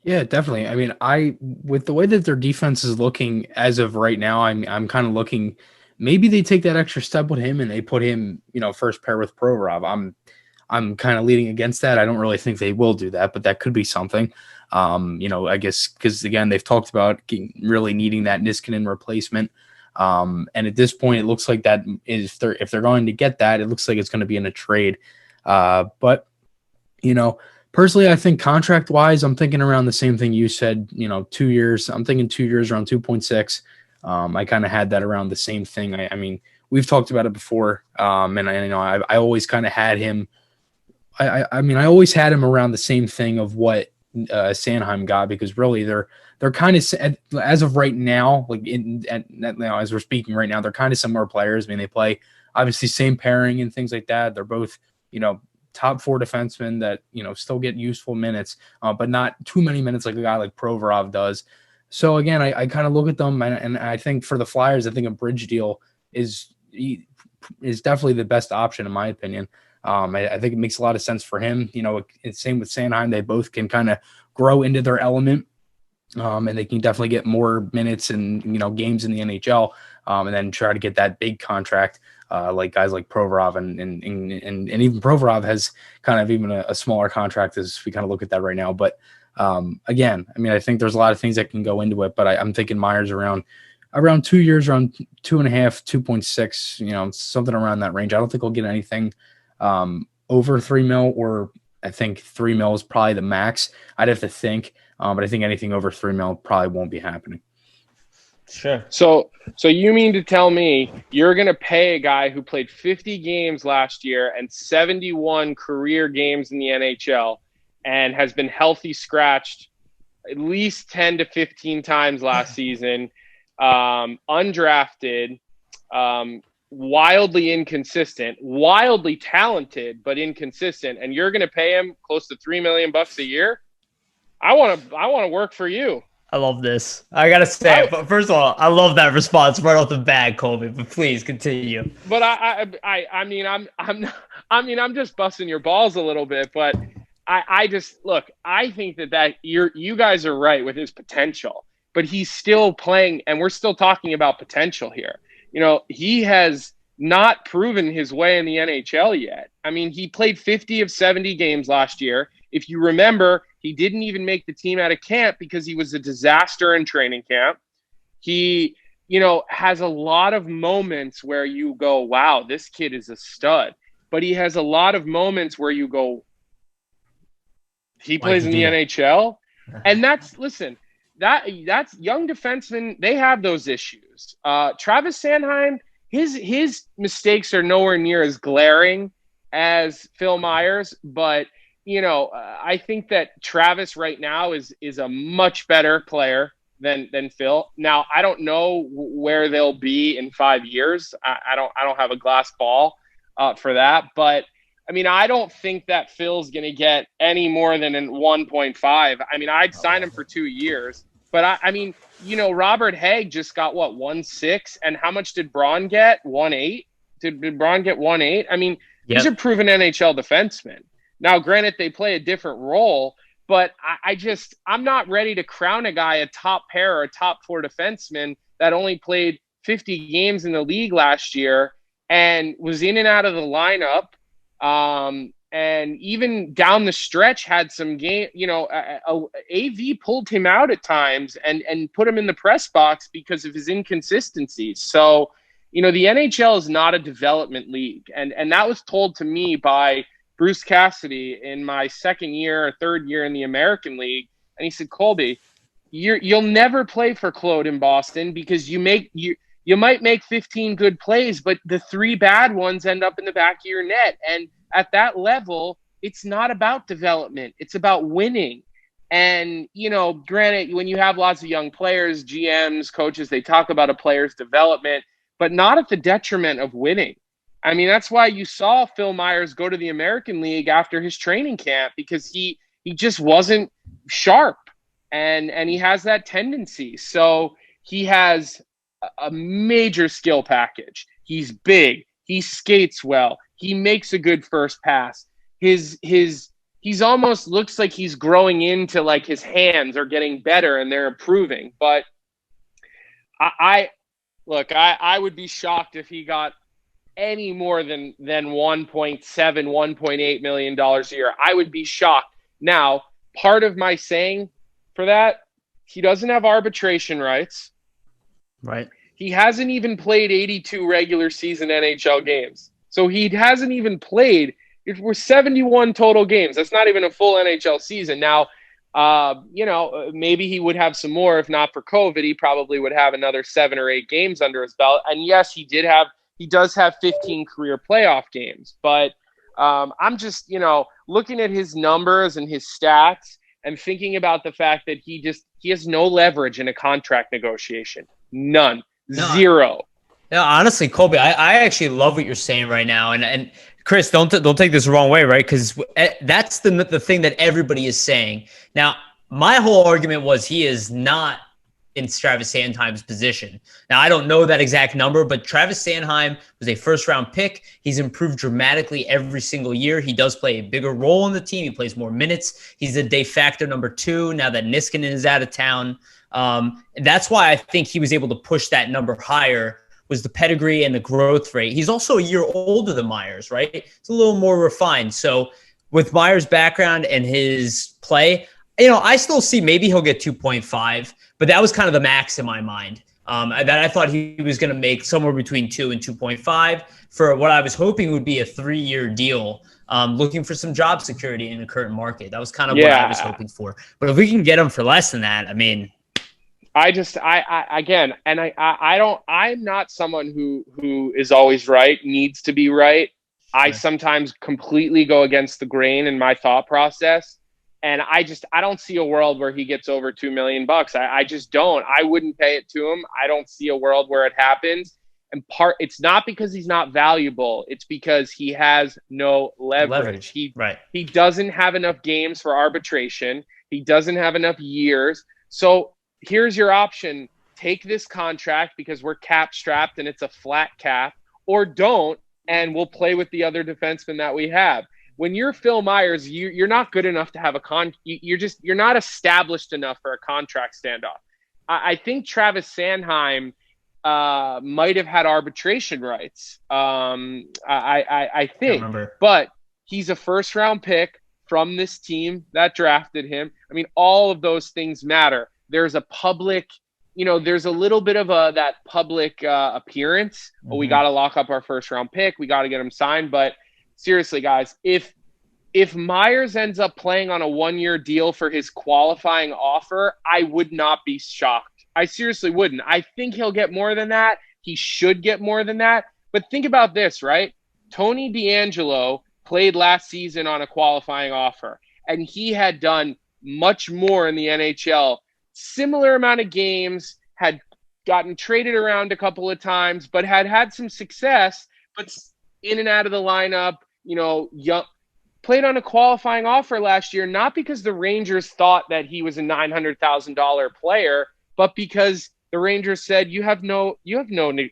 Yeah, definitely. I mean, with the way that their defense is looking as of right now, I'm kind of looking, maybe they take that extra step with him and they put him, first pair with Provorov. I'm kind of leaning against that. I don't really think they will do that, but that could be something. I guess because again, they've talked about really needing that Niskanen replacement. And at this point, it looks like that is if they're going to get that, it looks like it's going to be in a trade. But personally, I think contract wise, I'm thinking around the same thing you said. 2 years. I'm thinking 2 years around 2.6. I kind of had that around the same thing. I mean, we've talked about it before, and I always kind of had him. I always had him around the same thing of what Sanheim got, because really they're kind of, as of right now, like as we're speaking right now, they're kind of similar players. I mean, they play obviously same pairing and things like that. They're both top 4 defensemen that still get useful minutes, but not too many minutes like a guy like Provorov does. So again, I kind of look at them, and I think for the Flyers, I think a bridge deal is definitely the best option in my opinion. I think it makes a lot of sense for him. It's same with Sanheim. They both can kind of grow into their element, and they can definitely get more minutes and games in the NHL, and then try to get that big contract like guys like Provorov and even Provorov has kind of even a smaller contract as we kind of look at that right now. But again, I mean, I think there's a lot of things that can go into it, but I'm thinking Myers around 2 years, around 2.5, 2.6, something around that range. I don't think we'll get anything over $3 million, or I think $3 million is probably the max. I'd have to think, but I think anything over $3 million probably won't be happening. Sure. So you mean to tell me you're going to pay a guy who played 50 games last year and 71 career games in the NHL and has been healthy scratched at least 10 to 15 times last season, undrafted, wildly inconsistent, wildly talented, but inconsistent, and you're going to pay him close to $3 million a year? I want to work for you. I love this. I gotta say, but first of all, I love that response right off the bat, Colby. But please continue. But I'm just busting your balls a little bit. But I just look. I think that you guys are right with his potential, but he's still playing, and we're still talking about potential here. He has not proven his way in the NHL yet. I mean, he played 50 of 70 games last year. If you remember, he didn't even make the team out of camp because he was a disaster in training camp. He, has a lot of moments where you go, wow, this kid is a stud. But he has a lot of moments where you go, he plays in the NHL? And that's young defensemen, they have those issues. Travis Sanheim, his mistakes are nowhere near as glaring as Phil Myers, but I think that Travis right now is a much better player than Phil. Now, I don't know where they'll be in 5 years. I don't have a glass ball for that, but I mean, I don't think that Phil's going to get any more than 1.5. I mean, I'd sign him for 2 years, but Robert Haig just got 1.6, and how much did Braun get? 1.8. Did Braun get 1.8? I mean, these are proven NHL defensemen. Now, granted, they play a different role, but I'm not ready to crown a guy a top pair or a top 4 defenseman that only played 50 games in the league last year and was in and out of the lineup. And even down the stretch had some game, AV pulled him out at times and put him in the press box because of his inconsistencies. So, the NHL is not a development league. And that was told to me by Bruce Cassidy in my second year or third year in the American League. And he said, Colby, you'll never play for Claude in Boston because you might make 15 good plays, but the 3 bad ones end up in the back of your net. And at that level, it's not about development. It's about winning. And, granted, when you have lots of young players, GMs, coaches, they talk about a player's development, but not at the detriment of winning. I mean, that's why you saw Phil Myers go to the American League after his training camp, because he he just wasn't sharp, and he has that tendency. So he has a major skill package. He's big. He skates well. He makes a good first pass. He's almost looks like he's growing into like his hands are getting better and they're improving. But I would be shocked if he got any more than 1.7, $1.8 million a year. I would be shocked. Now, part of my saying for that, he doesn't have arbitration rights. Right. He hasn't even played 82 regular season NHL games. So he hasn't even played. If we're 71 total games, that's not even a full NHL season. Now, maybe he would have some more. If not for COVID, he probably would have another 7 or 8 games under his belt. And yes, he does have 15 career playoff games. But I'm just, looking at his numbers and his stats and thinking about the fact that he has no leverage in a contract negotiation. None. No. Zero. No, honestly, Colby, I actually love what you're saying right now. And Chris, don't take this the wrong way, right? Because that's the thing that everybody is saying. Now, my whole argument was he is not in Travis Sanheim's position. Now, I don't know that exact number, but Travis Sanheim was a first-round pick. He's improved dramatically every single year. He does play a bigger role in the team. He plays more minutes. He's a de facto number 2 now that Niskanen is out of town. That's why I think he was able to push that number higher, was the pedigree and the growth rate. He's also a year older than Myers, right? It's a little more refined. So with Myers' background and his play, I still see maybe he'll get 2.5, but that was kind of the max in my mind. That I thought he was going to make somewhere between 2 and 2.5 for what I was hoping would be a 3-year deal. Looking for some job security in the current market. That was kind of what I was hoping for. But if we can get him for less than that, I mean, I'm not someone who is always right, needs to be right. I sometimes completely go against the grain in my thought process. And I don't see a world where he gets over $2 million. I just don't. I wouldn't pay it to him. I don't see a world where it happens. And it's not because he's not valuable. It's because he has no leverage. He doesn't have enough games for arbitration. He doesn't have enough years. So here's your option. Take this contract because we're cap strapped and it's a flat cap, or don't, and we'll play with the other defensemen that we have. When you're Phil Myers, you're not good enough to have you're not established enough for a contract standoff. I think Travis Sanheim might have had arbitration rights. I think, but he's a first round pick from this team that drafted him. I mean, all of those things matter. There's a public, there's a little bit of that public appearance. Mm-hmm. Well, we got to lock up our first round pick. We got to get him signed. But seriously, guys, if Myers ends up playing on a 1-year deal for his qualifying offer, I would not be shocked. I seriously wouldn't. I think he'll get more than that. He should get more than that. But think about this, right? Tony DeAngelo played last season on a qualifying offer, and he had done much more in the NHL. Similar amount of games, had gotten traded around a couple of times, but had some success, but in and out of the lineup, played on a qualifying offer last year, not because the Rangers thought that he was a $900,000 player, but because the Rangers said, you have no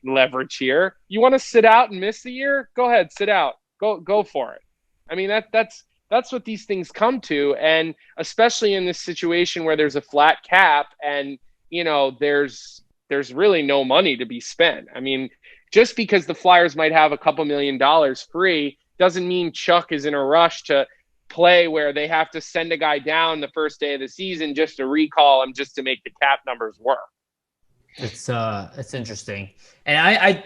leverage here. You want to sit out and miss the year? Go ahead, sit out. Go for it. I mean, that's what these things come to. And especially in this situation where there's a flat cap and, there's really no money to be spent. I mean, just because the Flyers might have a couple $1 million free doesn't mean Chuck is in a rush to play where they have to send a guy down the first day of the season just to recall him just to make the cap numbers work. It's interesting. And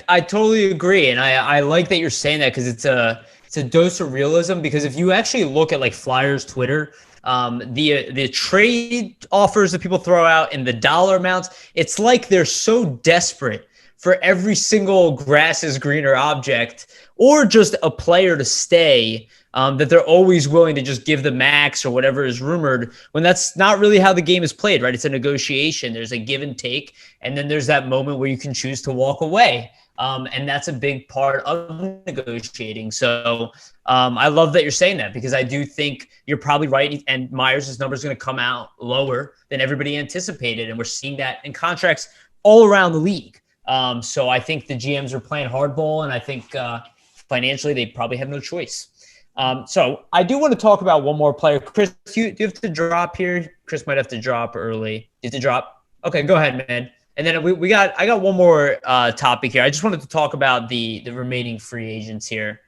I totally agree. And I like that you're saying that because it's a dose of realism, because if you actually look at like Flyers Twitter, the trade offers that people throw out and the dollar amounts, it's like they're so desperate for every single grass is greener object or just a player to stay, that they're always willing to just give the max or whatever is rumored, when that's not really how the game is played, right? It's a negotiation. There's a give and take, and then there's that moment where you can choose to walk away. And that's a big part of negotiating. So I love that you're saying that, because I do think you're probably right. And Myers' number is going to come out lower than everybody anticipated. And we're seeing that in contracts all around the league. So I think the GMs are playing hardball, and I think financially they probably have no choice. So I do want to talk about one more player. Chris, do you have to drop here? Chris might have to drop early. You have to drop? Okay, go ahead, man. And then I got one more topic here. I just wanted to talk about the remaining free agents here.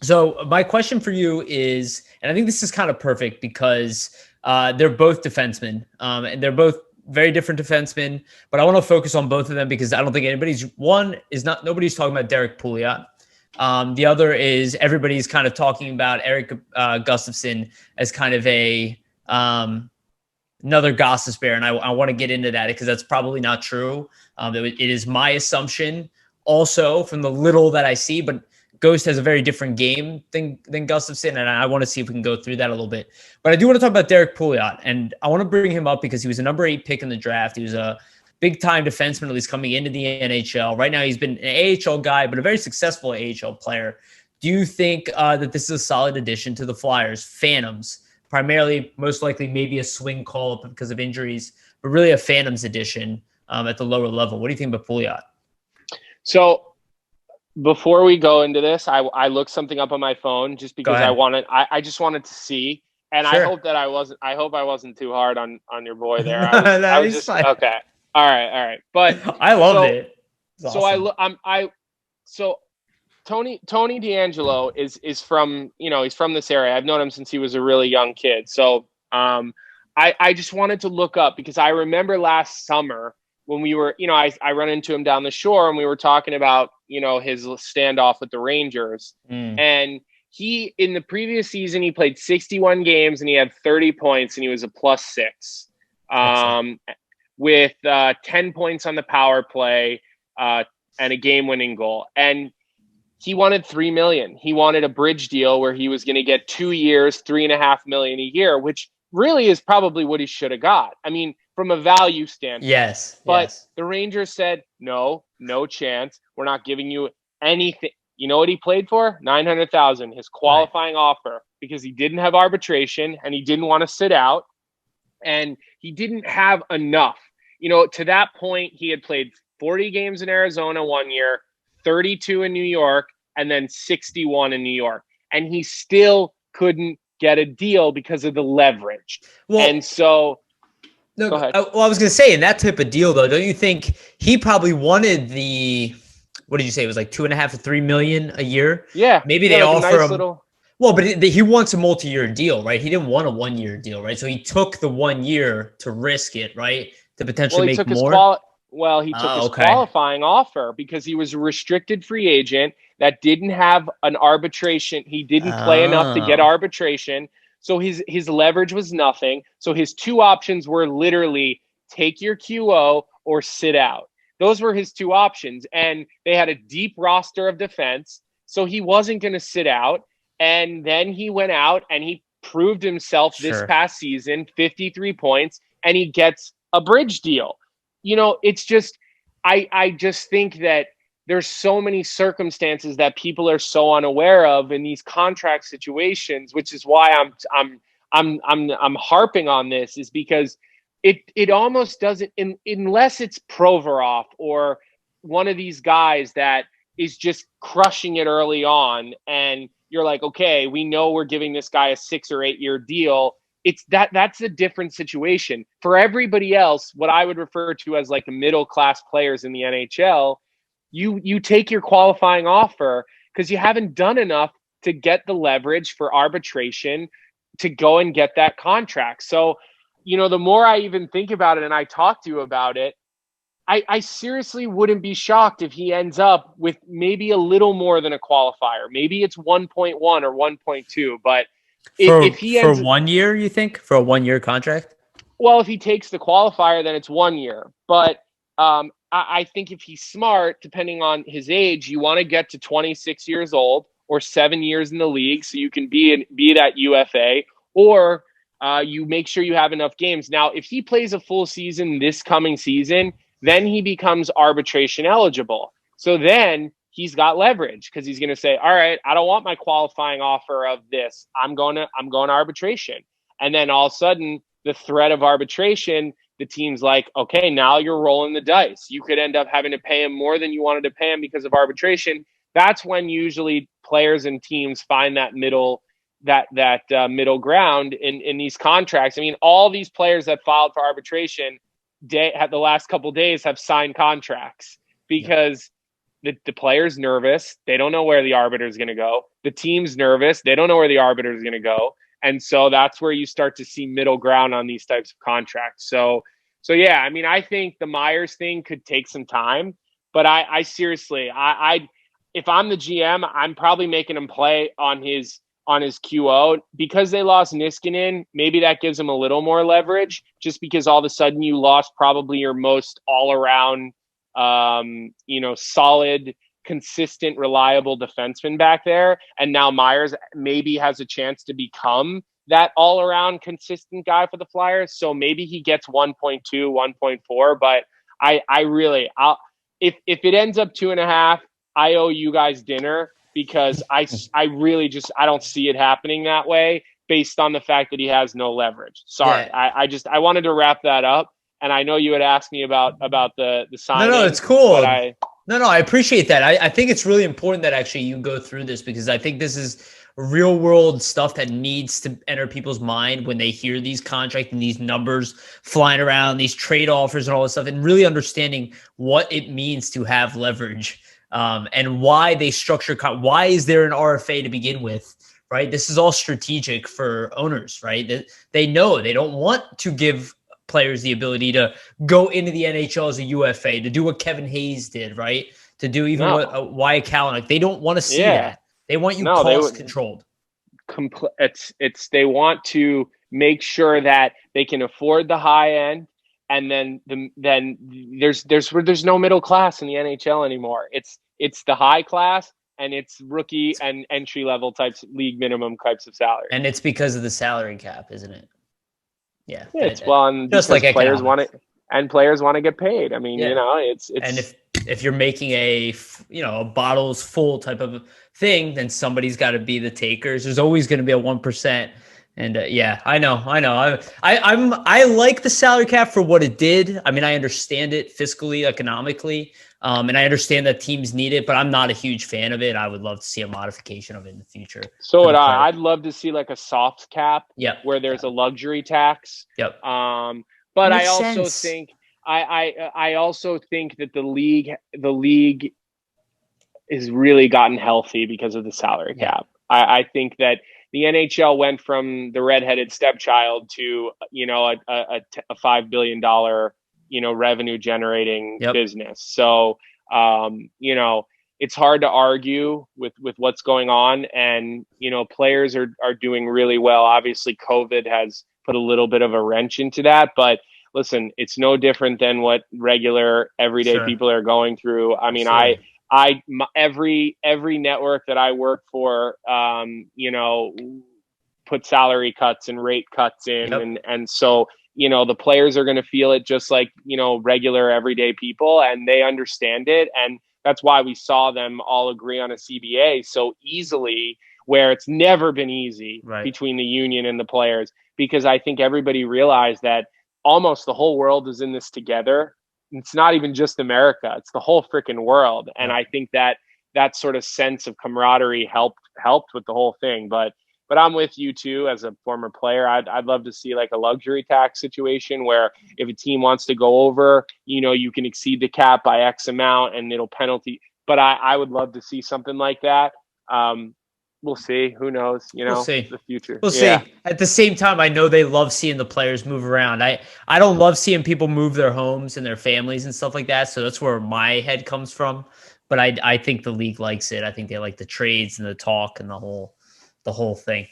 So my question for you is, and I think this is kind of perfect because they're both defensemen, and they're both very different defensemen, but I want to focus on both of them because I don't think nobody's talking about Derek Pouliot. The other is everybody's kind of talking about Erik Gustafsson as kind of another gossip bear, and I want to get into that because that's probably not true. It is my assumption also from the little that I see, but Ghost has a very different game than Gustafsson, and I want to see if we can go through that a little bit. But I do want to talk about Derek Pouliot, and I want to bring him up because he was a number 8 pick in the draft. He was a big-time defenseman, at least coming into the NHL. Right now, he's been an AHL guy, but a very successful AHL player. Do you think that this is a solid addition to the Flyers? Phantoms, primarily, most likely, maybe a swing call-up because of injuries, but really a Phantoms addition at the lower level. What do you think about Pouliot? So before we go into this, I looked something up on my phone just because I just wanted to see, and sure. I hope I wasn't too hard on your boy there. I was just fine. Okay. All right. But I loved it. Awesome. So Tony DeAngelo is from, he's from this area. I've known him since he was a really young kid. So I just wanted to look up because I remember last summer when we were, I run into him down the shore and we were talking about, his standoff with the Rangers. And he, in the previous season, he played 61 games and he had 30 points and he was a +6 with 10 points on the power play and a game-winning goal. And he wanted $3 million. He wanted a bridge deal where he was going to get 2 years, $3.5 million a year, which really is probably what he should have got. I mean, from a value standpoint. Yes. But the Rangers said, no chance. We're not giving you anything. You know what he played for? $900,000, his qualifying offer, because he didn't have arbitration and he didn't want to sit out and he didn't have enough. To that point, he had played 40 games in Arizona 1 year, 32 in New York, and then 61 in New York. And he still couldn't get a deal because of the leverage. Well, and so no, go ahead. I was going to say, in that type of deal, though, don't you think he probably wanted what did you say? It was like 2.5 to 3 million a year. Yeah. Maybe they offer him. Well, but he wants a multi-year deal, right? He didn't want a 1 year deal, right? So he took the 1 year to risk it, right? To potentially make more. He took his qualifying offer because he was a restricted free agent that didn't have an arbitration. He didn't play enough to get arbitration. So his leverage was nothing. So his two options were literally take your QO or sit out. Those were his two options. And they had a deep roster of defense. So he wasn't going to sit out. And then he went out and he proved himself this past season, 53 points, and he gets a bridge deal. It's just, I just think that there's so many circumstances that people are so unaware of in these contract situations, which is why I'm harping on this, is because it almost doesn't, unless it's Provorov or one of these guys that is just crushing it early on, and you're like, okay, we know we're giving this guy a 6 or 8 year deal. That's a different situation. For everybody else, what I would refer to as like the middle class players in the NHL, you take your qualifying offer because you haven't done enough to get the leverage for arbitration to go and get that contract. So, the more I even think about it and I talk to you about it, I seriously wouldn't be shocked if he ends up with maybe a little more than a qualifier. Maybe it's 1.1 or 1.2, but if he ends for 1 year, you think, for a 1 year contract? Well, if he takes the qualifier, then it's 1 year. But I think if he's smart, depending on his age, you want to get to 26 years old or 7 years in the league so you can be that UFA, or you make sure you have enough games. Now, if he plays a full season this coming season, then he becomes arbitration eligible. So then he's got leverage because he's going to say, all right, I don't want my qualifying offer of this. I'm going to arbitration. And then all of a sudden the threat of arbitration, the team's like, okay, now you're rolling the dice. You could end up having to pay him more than you wanted to pay him because of arbitration. That's when usually players and teams find that middle ground in these contracts. I mean, all these players that filed for arbitration the last couple of days have signed contracts because the player's nervous. They don't know where the arbiter is going to go. The team's nervous. They don't know where the arbiter is going to go. And so that's where you start to see middle ground on these types of contracts. So yeah, I mean, I think the Myers thing could take some time, but I seriously, if I'm the GM, I'm probably making him play on his QO because they lost Niskanen. Maybe that gives him a little more leverage just because all of a sudden you lost probably your most all around, solid, consistent, reliable defenseman back there. And now Myers maybe has a chance to become that all around consistent guy for the Flyers. So maybe he gets 1.2, 1.4, but if it ends up 2.5, I owe you guys dinner because I really I don't see it happening that way based on the fact that he has no leverage. Sorry. Yeah. I wanted to wrap that up. And I know you had asked me about the signing. No, it's cool. No, I appreciate that. I think it's really important that actually you go through this because I think this is real world stuff that needs to enter people's mind when they hear these contracts and these numbers flying around, these trade offers and all this stuff, and really understanding what it means to have leverage and why they structure. Why is there an RFA to begin with? Right. This is all strategic for owners, right? They know they don't want to give players the ability to go into the NHL as a UFA, to do what Kevin Hayes did, right? To do even what Wyatte Kalynuk. They don't want to see that. They want you cost controlled. They want to make sure that they can afford the high end, and then there's no middle class in the NHL anymore. It's the high class, and it's rookie and entry level types, league minimum types of salary. And it's because of the salary cap, isn't it? Yeah, it's just like players want it, and players want to get paid. I mean, it's and if you're making a bottles full type of thing, then somebody's got to be the takers. There's always going to be a 1%. And I know. I like the salary cap for what it did. I mean, I understand it fiscally, economically, and I understand that teams need it, but I'm not a huge fan of it. I would love to see a modification of it in the future. So would I. I'd love to see like a soft cap, where there's a luxury tax. Yep. But I also think I also think that the league is really gotten healthy because of the salary cap. I think that the NHL went from the redheaded stepchild to a $5 billion revenue generating business. So it's hard to argue with what's going on, and players are doing really well. Obviously COVID has put a little bit of a wrench into that, but listen, it's no different than what regular everyday people are going through. I mean, every network that I work for, put salary cuts and rate cuts in. And so, the players are going to feel it just like, regular everyday people, and they understand it. And that's why we saw them all agree on a CBA so easily, where it's never been easy between the union and the players, because I think everybody realized that almost the whole world is in this together. It's not even just America, it's the whole freaking world. And I think that sort of sense of camaraderie helped with the whole thing. But I'm with you too, as a former player. I'd love to see like a luxury tax situation where if a team wants to go over, you can exceed the cap by X amount and it'll penalty. But I would love to see something like that. We'll see. Who knows? We'll see. The future. We'll see. At the same time, I know they love seeing the players move around. I don't love seeing people move their homes and their families and stuff like that. So that's where my head comes from. But I think the league likes it. I think they like the trades and the talk and the whole thing.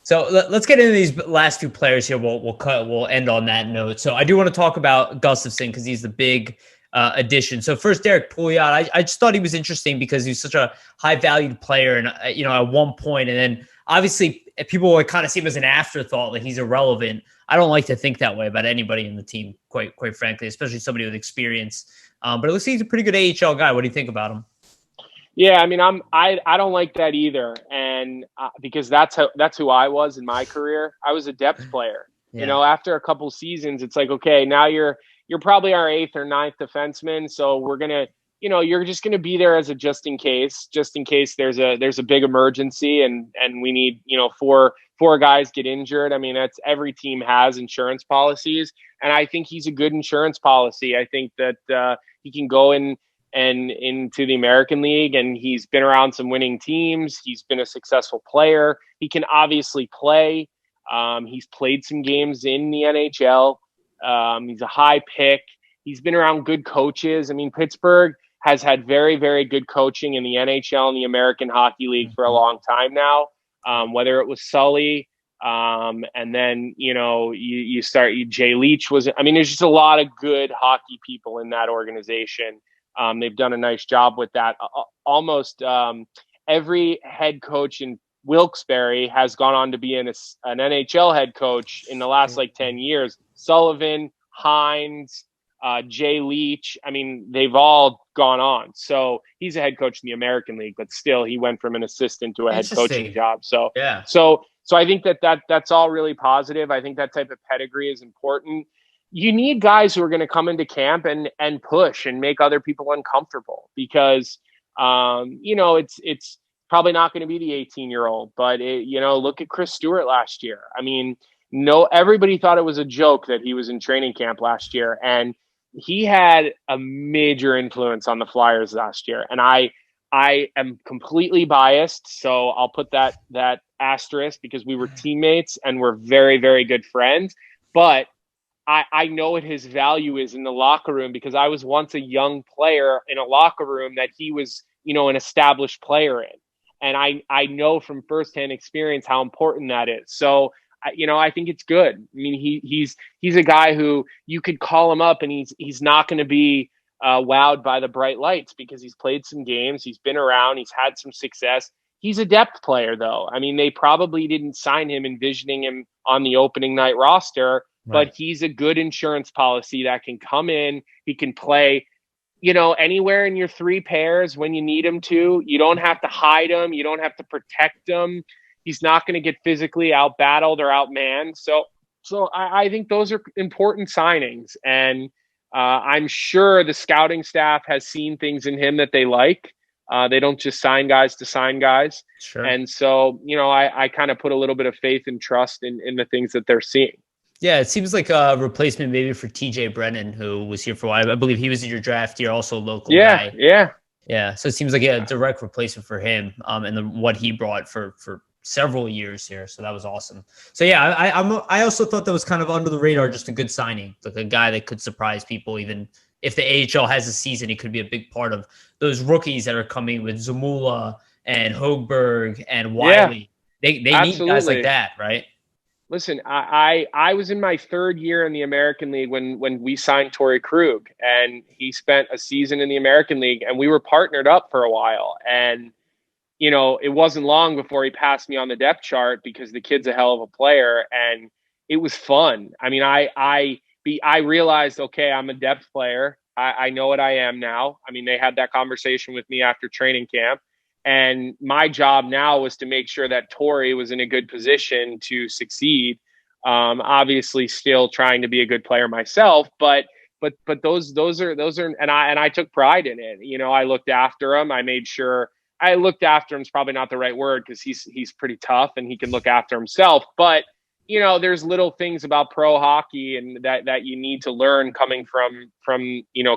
So let's get into these last two players here. We'll end on that note. So I do want to talk about Gustafsson because he's the big addition. So first, Derek Pouliot, I just thought he was interesting because he's such a high valued player, and at one point, and then obviously people would kind of see him as an afterthought, like he's irrelevant. I don't like to think that way about anybody in the team, quite frankly, especially somebody with experience. But it looks like he's a pretty good AHL guy. What do you think about him? Yeah, I mean, I don't like that either, and because that's who I was in my career. I was a depth player. Yeah. You know, after a couple seasons, it's like, okay, now you're probably our 8th or 9th defenseman, so we're gonna, you're just gonna be there as a just in case there's a big emergency and we need, four guys get injured. I mean, that's every team has insurance policies, and I think he's a good insurance policy. I think that he can go in and into the American League, and he's been around some winning teams. He's been a successful player. He can obviously play. He's played some games in the NHL. He's a high pick. He's been around good coaches. I mean, Pittsburgh has had very, very good coaching in the NHL and the American Hockey League for a long time now. Whether it was Sully, and then, you start, Jay Leach was, I mean, there's just a lot of good hockey people in that organization. They've done a nice job with that. Almost every head coach in Wilkes-Barre has gone on to be an NHL head coach in the last 10 years. Sullivan, Hines, Jay Leach. I mean, they've all gone on. So he's a head coach in the American League, but still he went from an assistant to a head coaching job. So, yeah. So I think that's all really positive. I think that type of pedigree is important. You need guys who are going to come into camp and push and make other people uncomfortable because, it's probably not going to be the 18-year-old, but look at Chris Stewart last year. I mean, everybody thought it was a joke that he was in training camp last year, and he had a major influence on the Flyers last year. And I am completely biased, so I'll put that asterisk because we were teammates and we're very, very good friends. But I know what his value is in the locker room because I was once a young player in a locker room that he was, an established player in. And I know from firsthand experience how important that is. So, I think it's good. I mean, he's a guy who you could call him up and he's not going to be wowed by the bright lights because he's played some games. He's been around. He's had some success. He's a depth player, though. I mean, they probably didn't sign him envisioning him on the opening night roster. Right. But he's a good insurance policy that can come in. He can play, anywhere in your 3 pairs when you need him to. You don't have to hide him. You don't have to protect him. He's not going to get physically out-battled or outmanned. So I think those are important signings. And I'm sure the scouting staff has seen things in him that they like. They don't just sign guys to sign guys. Sure. And so, I kind of put a little bit of faith and trust in the things that they're seeing. Yeah, it seems like a replacement maybe for TJ Brennan, who was here for a while. I believe he was in your draft year, also a local guy. Yeah. So it seems like a direct replacement for him and what he brought for several years here. So that was awesome. So yeah, I also thought that was kind of under the radar, just a good signing, like a guy that could surprise people. Even if the AHL has a season, he could be a big part of those rookies that are coming with Zamula and Högberg and Wylie. They need guys like that, right? Listen, I was in my 3rd year in the American League when we signed Torrey Krug, and he spent a season in the American League, and we were partnered up for a while. And, it wasn't long before he passed me on the depth chart because the kid's a hell of a player, and it was fun. I mean, I realized, okay, I'm a depth player. I know what I am now. I mean, they had that conversation with me after training camp. And my job now was to make sure that Torrey was in a good position to succeed. Obviously still trying to be a good player myself, but those are, and I took pride in it. I looked after him. I looked after him is probably not the right word because he's pretty tough and he can look after himself. But, there's little things about pro hockey and that you need to learn coming from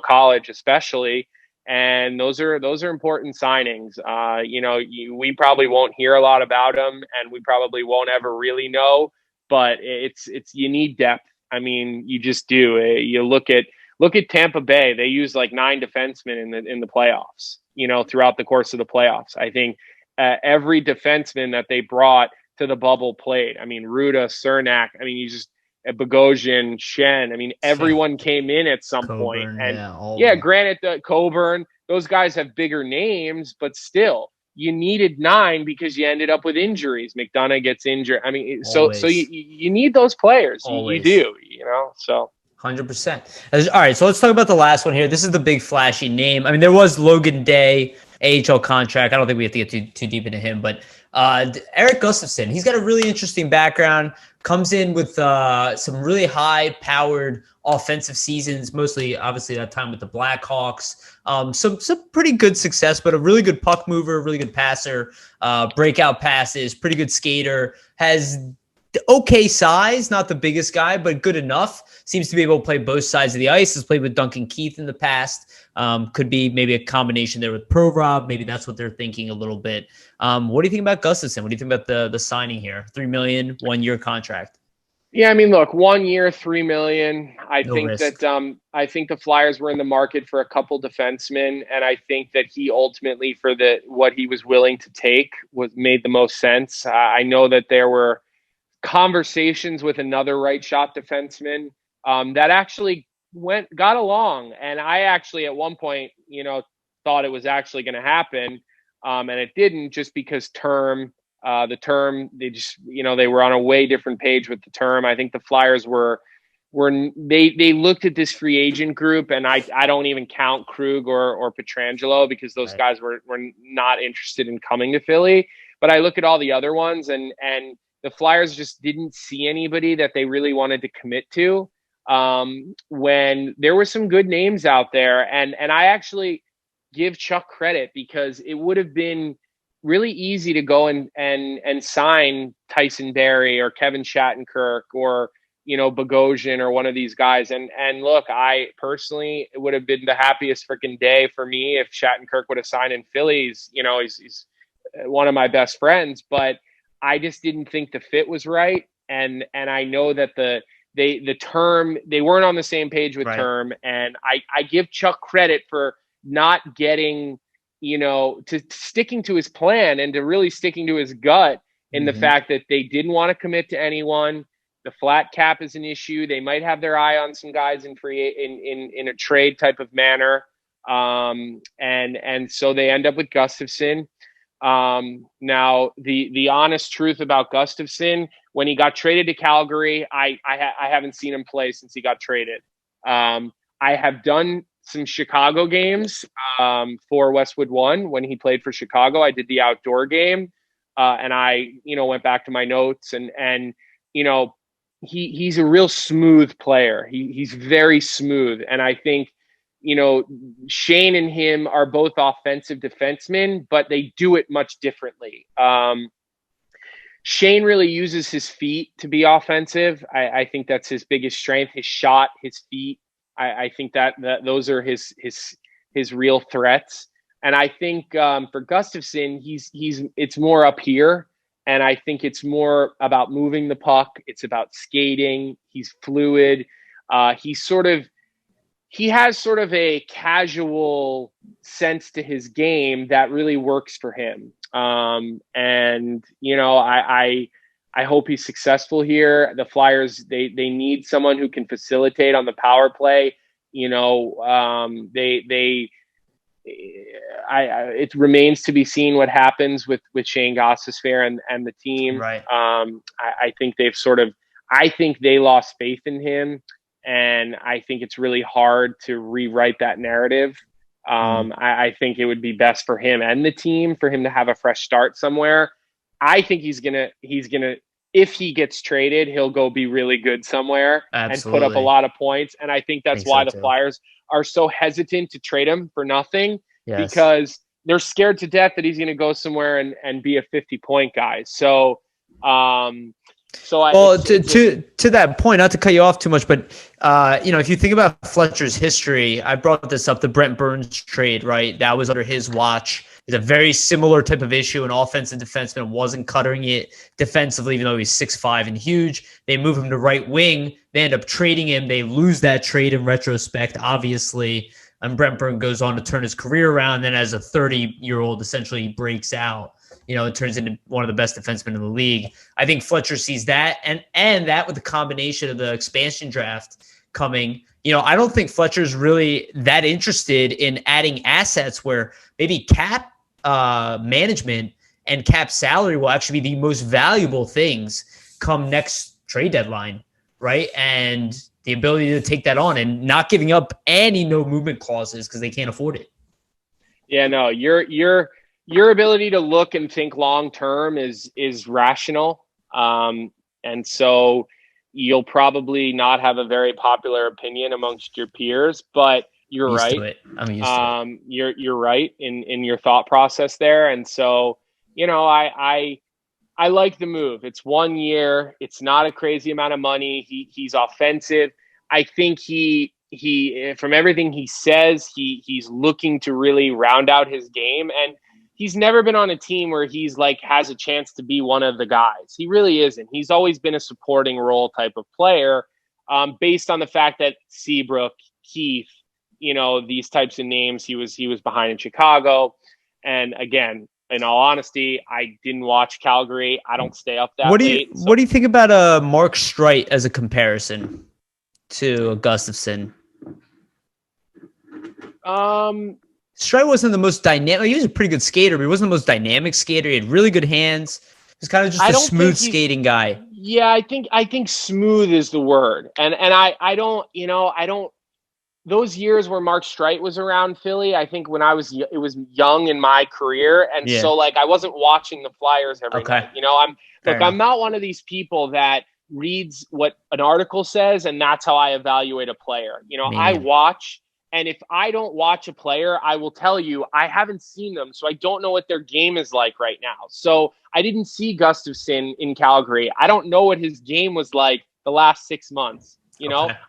college, especially. And those are important signings. We probably won't hear a lot about them, and we probably won't ever really know. But it's you need depth. I mean, you just do. You look at Tampa Bay. They use 9 defensemen in the playoffs. Throughout the course of the playoffs, I think every defenseman that they brought to the bubble played. I mean, Ruda, Cernak. I mean, you just. Bogosian, Shen. I mean, everyone came in at some point. And granted, Coburn, those guys have bigger names, but still, you needed 9 because you ended up with injuries. McDonough gets injured. I mean, so you need those players. You do, so. 100%. All right, so let's talk about the last one here. This is the big flashy name. I mean, there was Logan Day, AHL contract. I don't think we have to get too deep into him, but Erik Gustafsson, he's got a really interesting background, comes in with some really high-powered offensive seasons, mostly, obviously, that time with the Blackhawks. Some pretty good success, but a really good puck mover, really good passer, breakout passes, pretty good skater, has okay size, not the biggest guy, but good enough. Seems to be able to play both sides of the ice. Has played with Duncan Keith in the past. Could be maybe a combination there with Pro Rob. Maybe that's what they're thinking a little bit. What do you think about Gustafsson? What do you think about the signing here? $3 million, 1-year contract. Yeah, I mean, look, 1 year, $3 million. I think risk. that I think the Flyers were in the market for a couple defensemen, and I think that he ultimately, for what he was willing to take, made the most sense. I know that there were conversations with another right shot defenseman that actually got along, and I actually at one point thought it was actually going to happen, and it didn't, just because the term they just they were on a way different page with the term. I think the Flyers they looked at this free agent group, and I don't even count Krug or Pietrangelo, because those guys were not interested in coming to Philly, but I look at all the other ones, and the Flyers just didn't see anybody that they really wanted to commit to, when there were some good names out there. And I actually give Chuck credit, because it would have been really easy to go and sign Tyson Barrie or Kevin Shattenkirk or, Bogosian or one of these guys. And look, I personally, it would have been the happiest freaking day for me if Shattenkirk would have signed in Philly. He's one of my best friends, but I just didn't think the fit was right, and I know that the term, they weren't on the same page with term, and I give Chuck credit for not getting, to sticking to his plan and to really sticking to his gut in the fact that they didn't want to commit to anyone. The flat cap is an issue. They might have their eye on some guys in a trade type of manner, and so they end up with Gustafsson. Now the honest truth about Gustafsson, when he got traded to Calgary, I haven't seen him play since he got traded. I have done some Chicago games, for Westwood One when he played for Chicago. I did the outdoor game, and I, went back to my notes, and he's a real smooth player. He's very smooth. And I think, Shane and him are both offensive defensemen, but they do it much differently. Shane really uses his feet to be offensive. I think that's his biggest strength, his shot, his feet. I think that those are his real threats. And I think for Gustafsson, it's more up here. And I think it's more about moving the puck. It's about skating. He's fluid. He has sort of a casual sense to his game that really works for him. And, I hope he's successful here. The Flyers, they need someone who can facilitate on the power play. It remains to be seen what happens with Shane Gostisbehere and the team. Right. I think I think they lost faith in him. And I think it's really hard to rewrite that narrative. I think it would be best for him and the team for him to have a fresh start somewhere. I think he's gonna, if he gets traded, he'll go be really good somewhere. Absolutely. And put up a lot of points. And I think that's why the Flyers are so hesitant to trade him for nothing, because they're scared to death that he's going to go somewhere and be a 50-point guy. So, to that point, not to cut you off too much, but if you think about Fletcher's history, I brought this up, the Brent Burns trade, right? That was under his watch. It's a very similar type of issue. An offensive defenseman wasn't cutting it defensively, even though he's 6'5" and huge. They move him to right wing. They end up trading him. They lose that trade in retrospect, obviously. And Brent Burns goes on to turn his career around. Then as a 30-year-old, essentially he breaks out. It turns into one of the best defensemen in the league. I think Fletcher sees that, and that with the combination of the expansion draft coming. I don't think Fletcher's really that interested in adding assets where maybe cap management and cap salary will actually be the most valuable things come next trade deadline, right? And the ability to take that on and not giving up any no movement clauses because they can't afford it. Yeah, no, your ability to look and think long term is rational, and so you'll probably not have a very popular opinion amongst your peers, but you're Used right. to it. I'm used to it. You're right in your thought process there, and so I like the move. It's 1 year. It's not a crazy amount of money. He's offensive. I think he from everything he says, he's looking to really round out his game, and he's never been on a team where he's like has a chance to be one of the guys. He really isn't. He's always been a supporting role type of player, based on the fact that Seabrook, Keith, these types of names he was behind in Chicago. And again, in all honesty, I didn't watch Calgary. I don't stay up that late. What do you think about Mark Streit as a comparison to Gustafsson? Streit wasn't the most dynamic. He was a pretty good skater, but he wasn't the most dynamic skater. He had really good hands. He's kind of just a smooth skating guy. Yeah, I think smooth is the word. And I don't those years where Mark Streit was around Philly, I think when it was young in my career. And so like, I wasn't watching the Flyers every night. I'm not one of these people that reads what an article says and that's how I evaluate a player. I watch, and if I don't watch a player, I will tell you I haven't seen them, so I don't know what their game is like right now. So I didn't see Gustafsson in Calgary. I don't know what his game was like the last 6 months.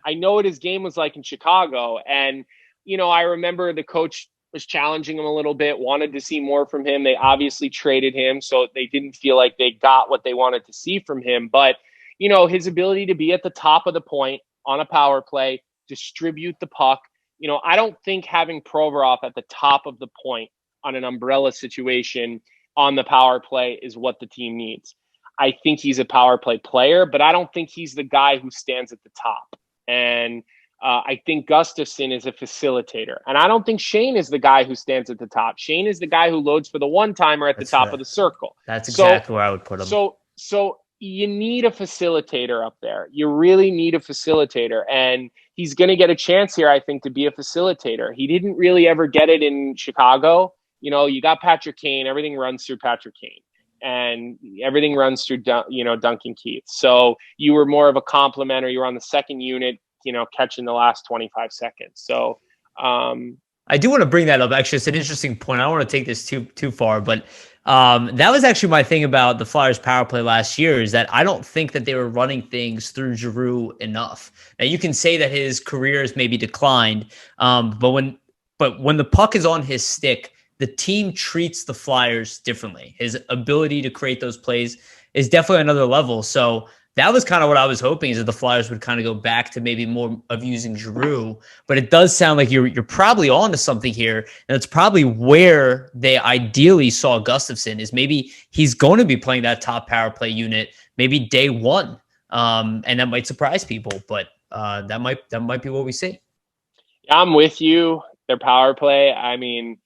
I know what his game was like in Chicago. And, I remember the coach was challenging him a little bit, wanted to see more from him. They obviously traded him, so they didn't feel like they got what they wanted to see from him. But, his ability to be at the top of the point on a power play, distribute the puck. I don't think having Provorov at the top of the point on an umbrella situation on the power play is what the team needs. I think he's a power play player, but I don't think he's the guy who stands at the top. And I think Gustafsson is a facilitator. And I don't think Shane is the guy who stands at the top. Shane is the guy who loads for the one-timer at the top of the circle. That's exactly where I would put him. So you need a facilitator up there. You really need a facilitator. And he's going to get a chance here, I think, to be a facilitator. He didn't really ever get it in Chicago. You got Patrick Kane. Everything runs through Patrick Kane. And everything runs through, Duncan Keith. So you were more of a complement, or you were on the second unit, catching the last 25 seconds. So I do want to bring that up. Actually, it's an interesting point. I don't want to take this too far, but that was actually my thing about the Flyers power play last year, is that I don't think that they were running things through Giroux enough. Now you can say that his career has maybe declined, but when the puck is on his stick, the team treats the Flyers differently. His ability to create those plays is definitely another level. So that was kind of what I was hoping, is that the Flyers would kind of go back to maybe more of using Giroux. But it does sound like you're probably on to something here. And it's probably where they ideally saw Gustafsson, is maybe he's going to be playing that top power play unit maybe day one. And that might surprise people, but that might be what we see. I'm with you. Their power play, I mean,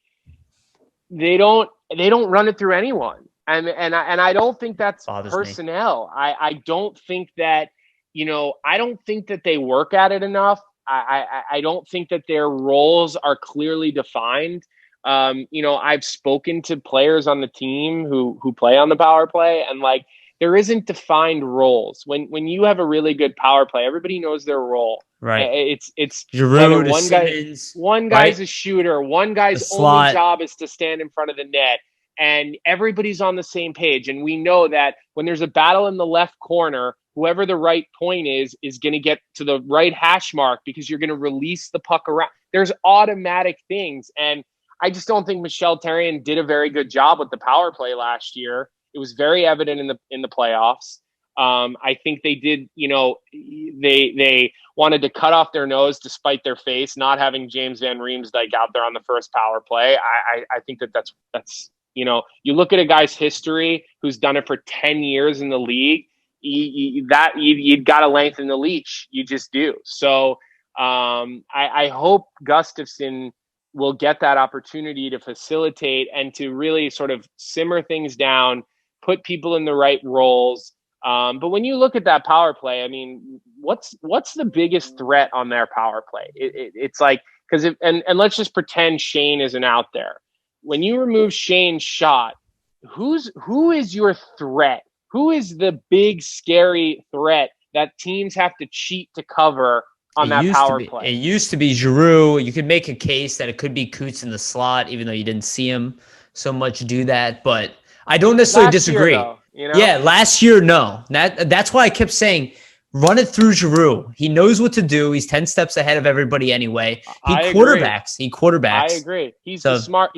they don't run it through anyone. And I don't think that's personnel. I don't think that, I don't think that they work at it enough. I don't think that their roles are clearly defined. I've spoken to players on the team who play on the power play, and like, there isn't defined roles. When you have a really good power play, everybody knows their role. Right. It's Giroux, one guy's a shooter, one guy's only job is to stand in front of the net, and everybody's on the same page. And we know that when there's a battle in the left corner, whoever the right point is going to get to the right hash mark, because you're going to release the puck around. There's automatic things. And I just don't think Michel Therrien did a very good job with the power play last year. It was very evident in the playoffs. I think they did, they wanted to cut off their nose to spite their face, not having James Van Riemsdyk out there on the first power play. I think that's you look at a guy's history who's done it for 10 years in the league, you'd got to lengthen the leash. You just do. So I hope Gustafsson will get that opportunity to facilitate and to really sort of simmer things down, put people in the right roles. But when you look at that power play, I mean, what's the biggest threat on their power play? It's like, because and let's just pretend Shane isn't out there. When you remove Shane's shot, who is your threat? Who is the big scary threat that teams have to cheat to cover on that power play? It used to be Giroux. You could make a case that it could be Coots in the slot, even though you didn't see him so much do that. But I don't necessarily disagree. Year, though, you know? Yeah, last year, no. That's why I kept saying, run it through Giroux. He knows what to do. He's 10 steps ahead of everybody anyway. He quarterbacks. I agree. He's the smart.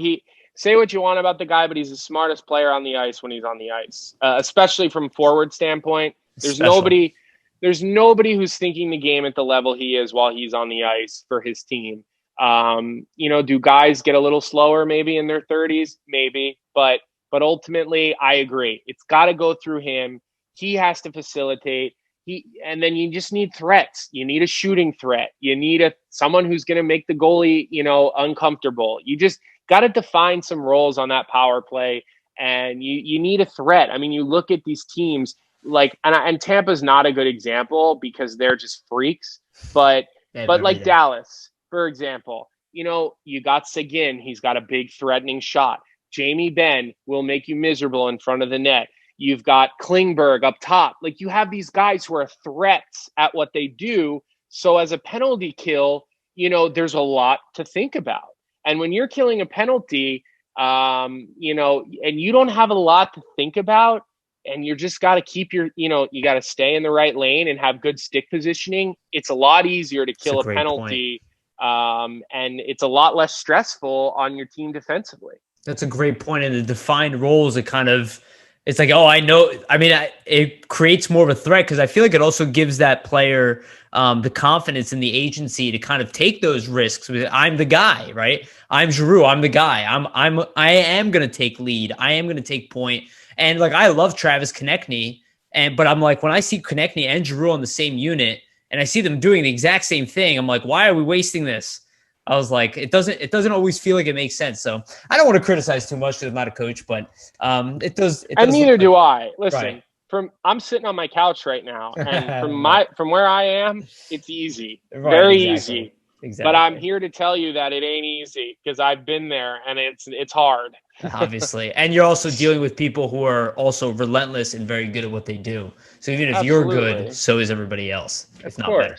Say what you want about the guy, but he's the smartest player on the ice when he's on the ice, especially from forward standpoint. There's nobody who's thinking the game at the level he is while he's on the ice for his team. Do guys get a little slower maybe in their 30s? Maybe, but ultimately, I agree. It's got to go through him. He has to facilitate. And then you just need threats. You need a shooting threat. You need someone who's going to make the goalie, uncomfortable. You just got to define some roles on that power play, and you need a threat. I mean, you look at these teams like, and Tampa's not a good example because they're just freaks, but like Dallas, for example, you got Seguin. He's got a big threatening shot. Jamie Benn will make you miserable in front of the net. You've got Klingberg up top. Like, you have these guys who are threats at what they do. So as a penalty kill, there's a lot to think about. And when you're killing a penalty, and you don't have a lot to think about, and you just got to keep you got to stay in the right lane and have good stick positioning. It's a lot easier to kill a penalty. And it's a lot less stressful on your team defensively. That's a great point. And the defined roles, it's like, oh, I know. I mean, it creates more of a threat because I feel like it also gives that player the confidence in the agency to kind of take those risks. I'm the guy, right? I'm Giroux. I'm the guy. I am going to take lead. I am going to take point. And like, I love Travis Konechny, but I'm like, when I see Konechny and Giroux on the same unit and I see them doing the exact same thing, I'm like, why are we wasting this? I was like, it doesn't always feel like it makes sense. So I don't want to criticize too much because I'm not a coach, but it does. And neither do I. Listen, I'm sitting on my couch right now, and from where I am, it's easy, very easy. Exactly. But I'm here to tell you that it ain't easy because I've been there, and it's hard. Obviously, and you're also dealing with people who are also relentless and very good at what they do. So even if you're good, so is everybody else, if not better.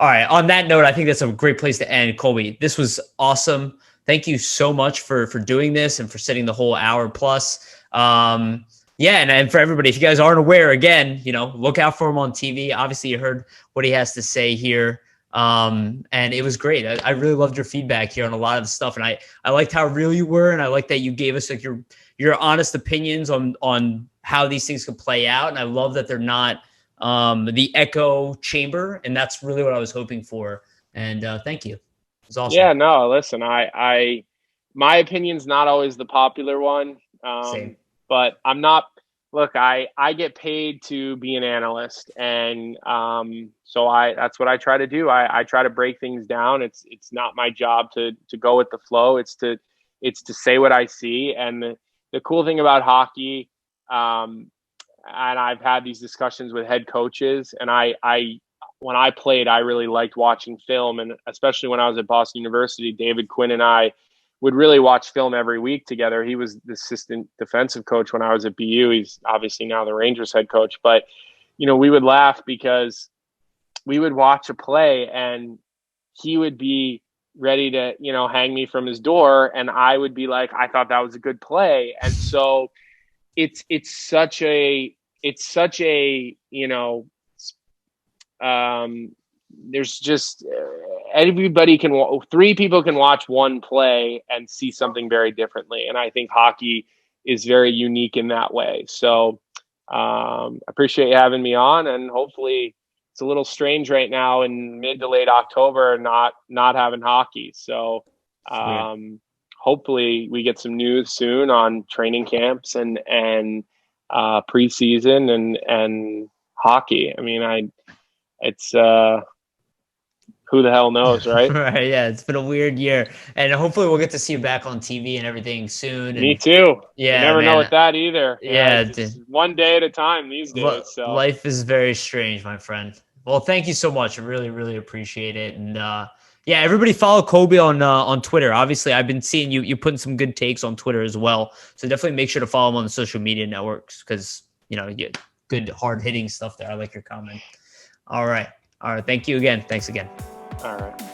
All right. On that note, I think that's a great place to end. Colby, this was awesome. Thank you so much for doing this and for sitting the whole hour plus. And for everybody, if you guys aren't aware, again, look out for him on TV. Obviously, you heard what he has to say here. And it was great. I really loved your feedback here on a lot of the stuff. And I liked how real you were. And I like that you gave us like your honest opinions on how these things could play out. And I love that they're not the echo chamber, and that's really what I was hoping for. And thank you. It was awesome. Yeah, no, listen, my opinion's not always the popular one. Same. But I'm not. Look, I get paid to be an analyst, and so that's what I try to do. I try to break things down. It's not my job to go with the flow. It's to say what I see. And the cool thing about hockey, and I've had these discussions with head coaches, and when I played, I really liked watching film, and especially when I was at Boston University, David Quinn and I would really watch film every week together. He was the assistant defensive coach when I was at BU. He's obviously now the Rangers head coach, but we would laugh because we would watch a play and he would be ready to, hang me from his door, and I would be like, I thought that was a good play. And so it's such a there's just three people can watch one play and see something very differently. And I think hockey is very unique in that way. So appreciate you having me on, and hopefully it's a little strange right now in mid to late October not having hockey. So hopefully we get some news soon on training camps and preseason and hockey. I mean, who the hell knows, right? Right. Yeah, it's been a weird year, and hopefully we'll get to see you back on TV and everything soon. And Me too. yeah, you never man. know with that either. Yeah, it's one day at a time these days. So life is very strange, my friend. Well, thank you so much. I really, really appreciate it. And yeah, everybody follow Colby on Twitter. Obviously, I've been seeing you putting some good takes on Twitter as well. So definitely make sure to follow him on the social media networks because you get good hard hitting stuff there. I like your comment. All right. Thank you again. Thanks again. All right.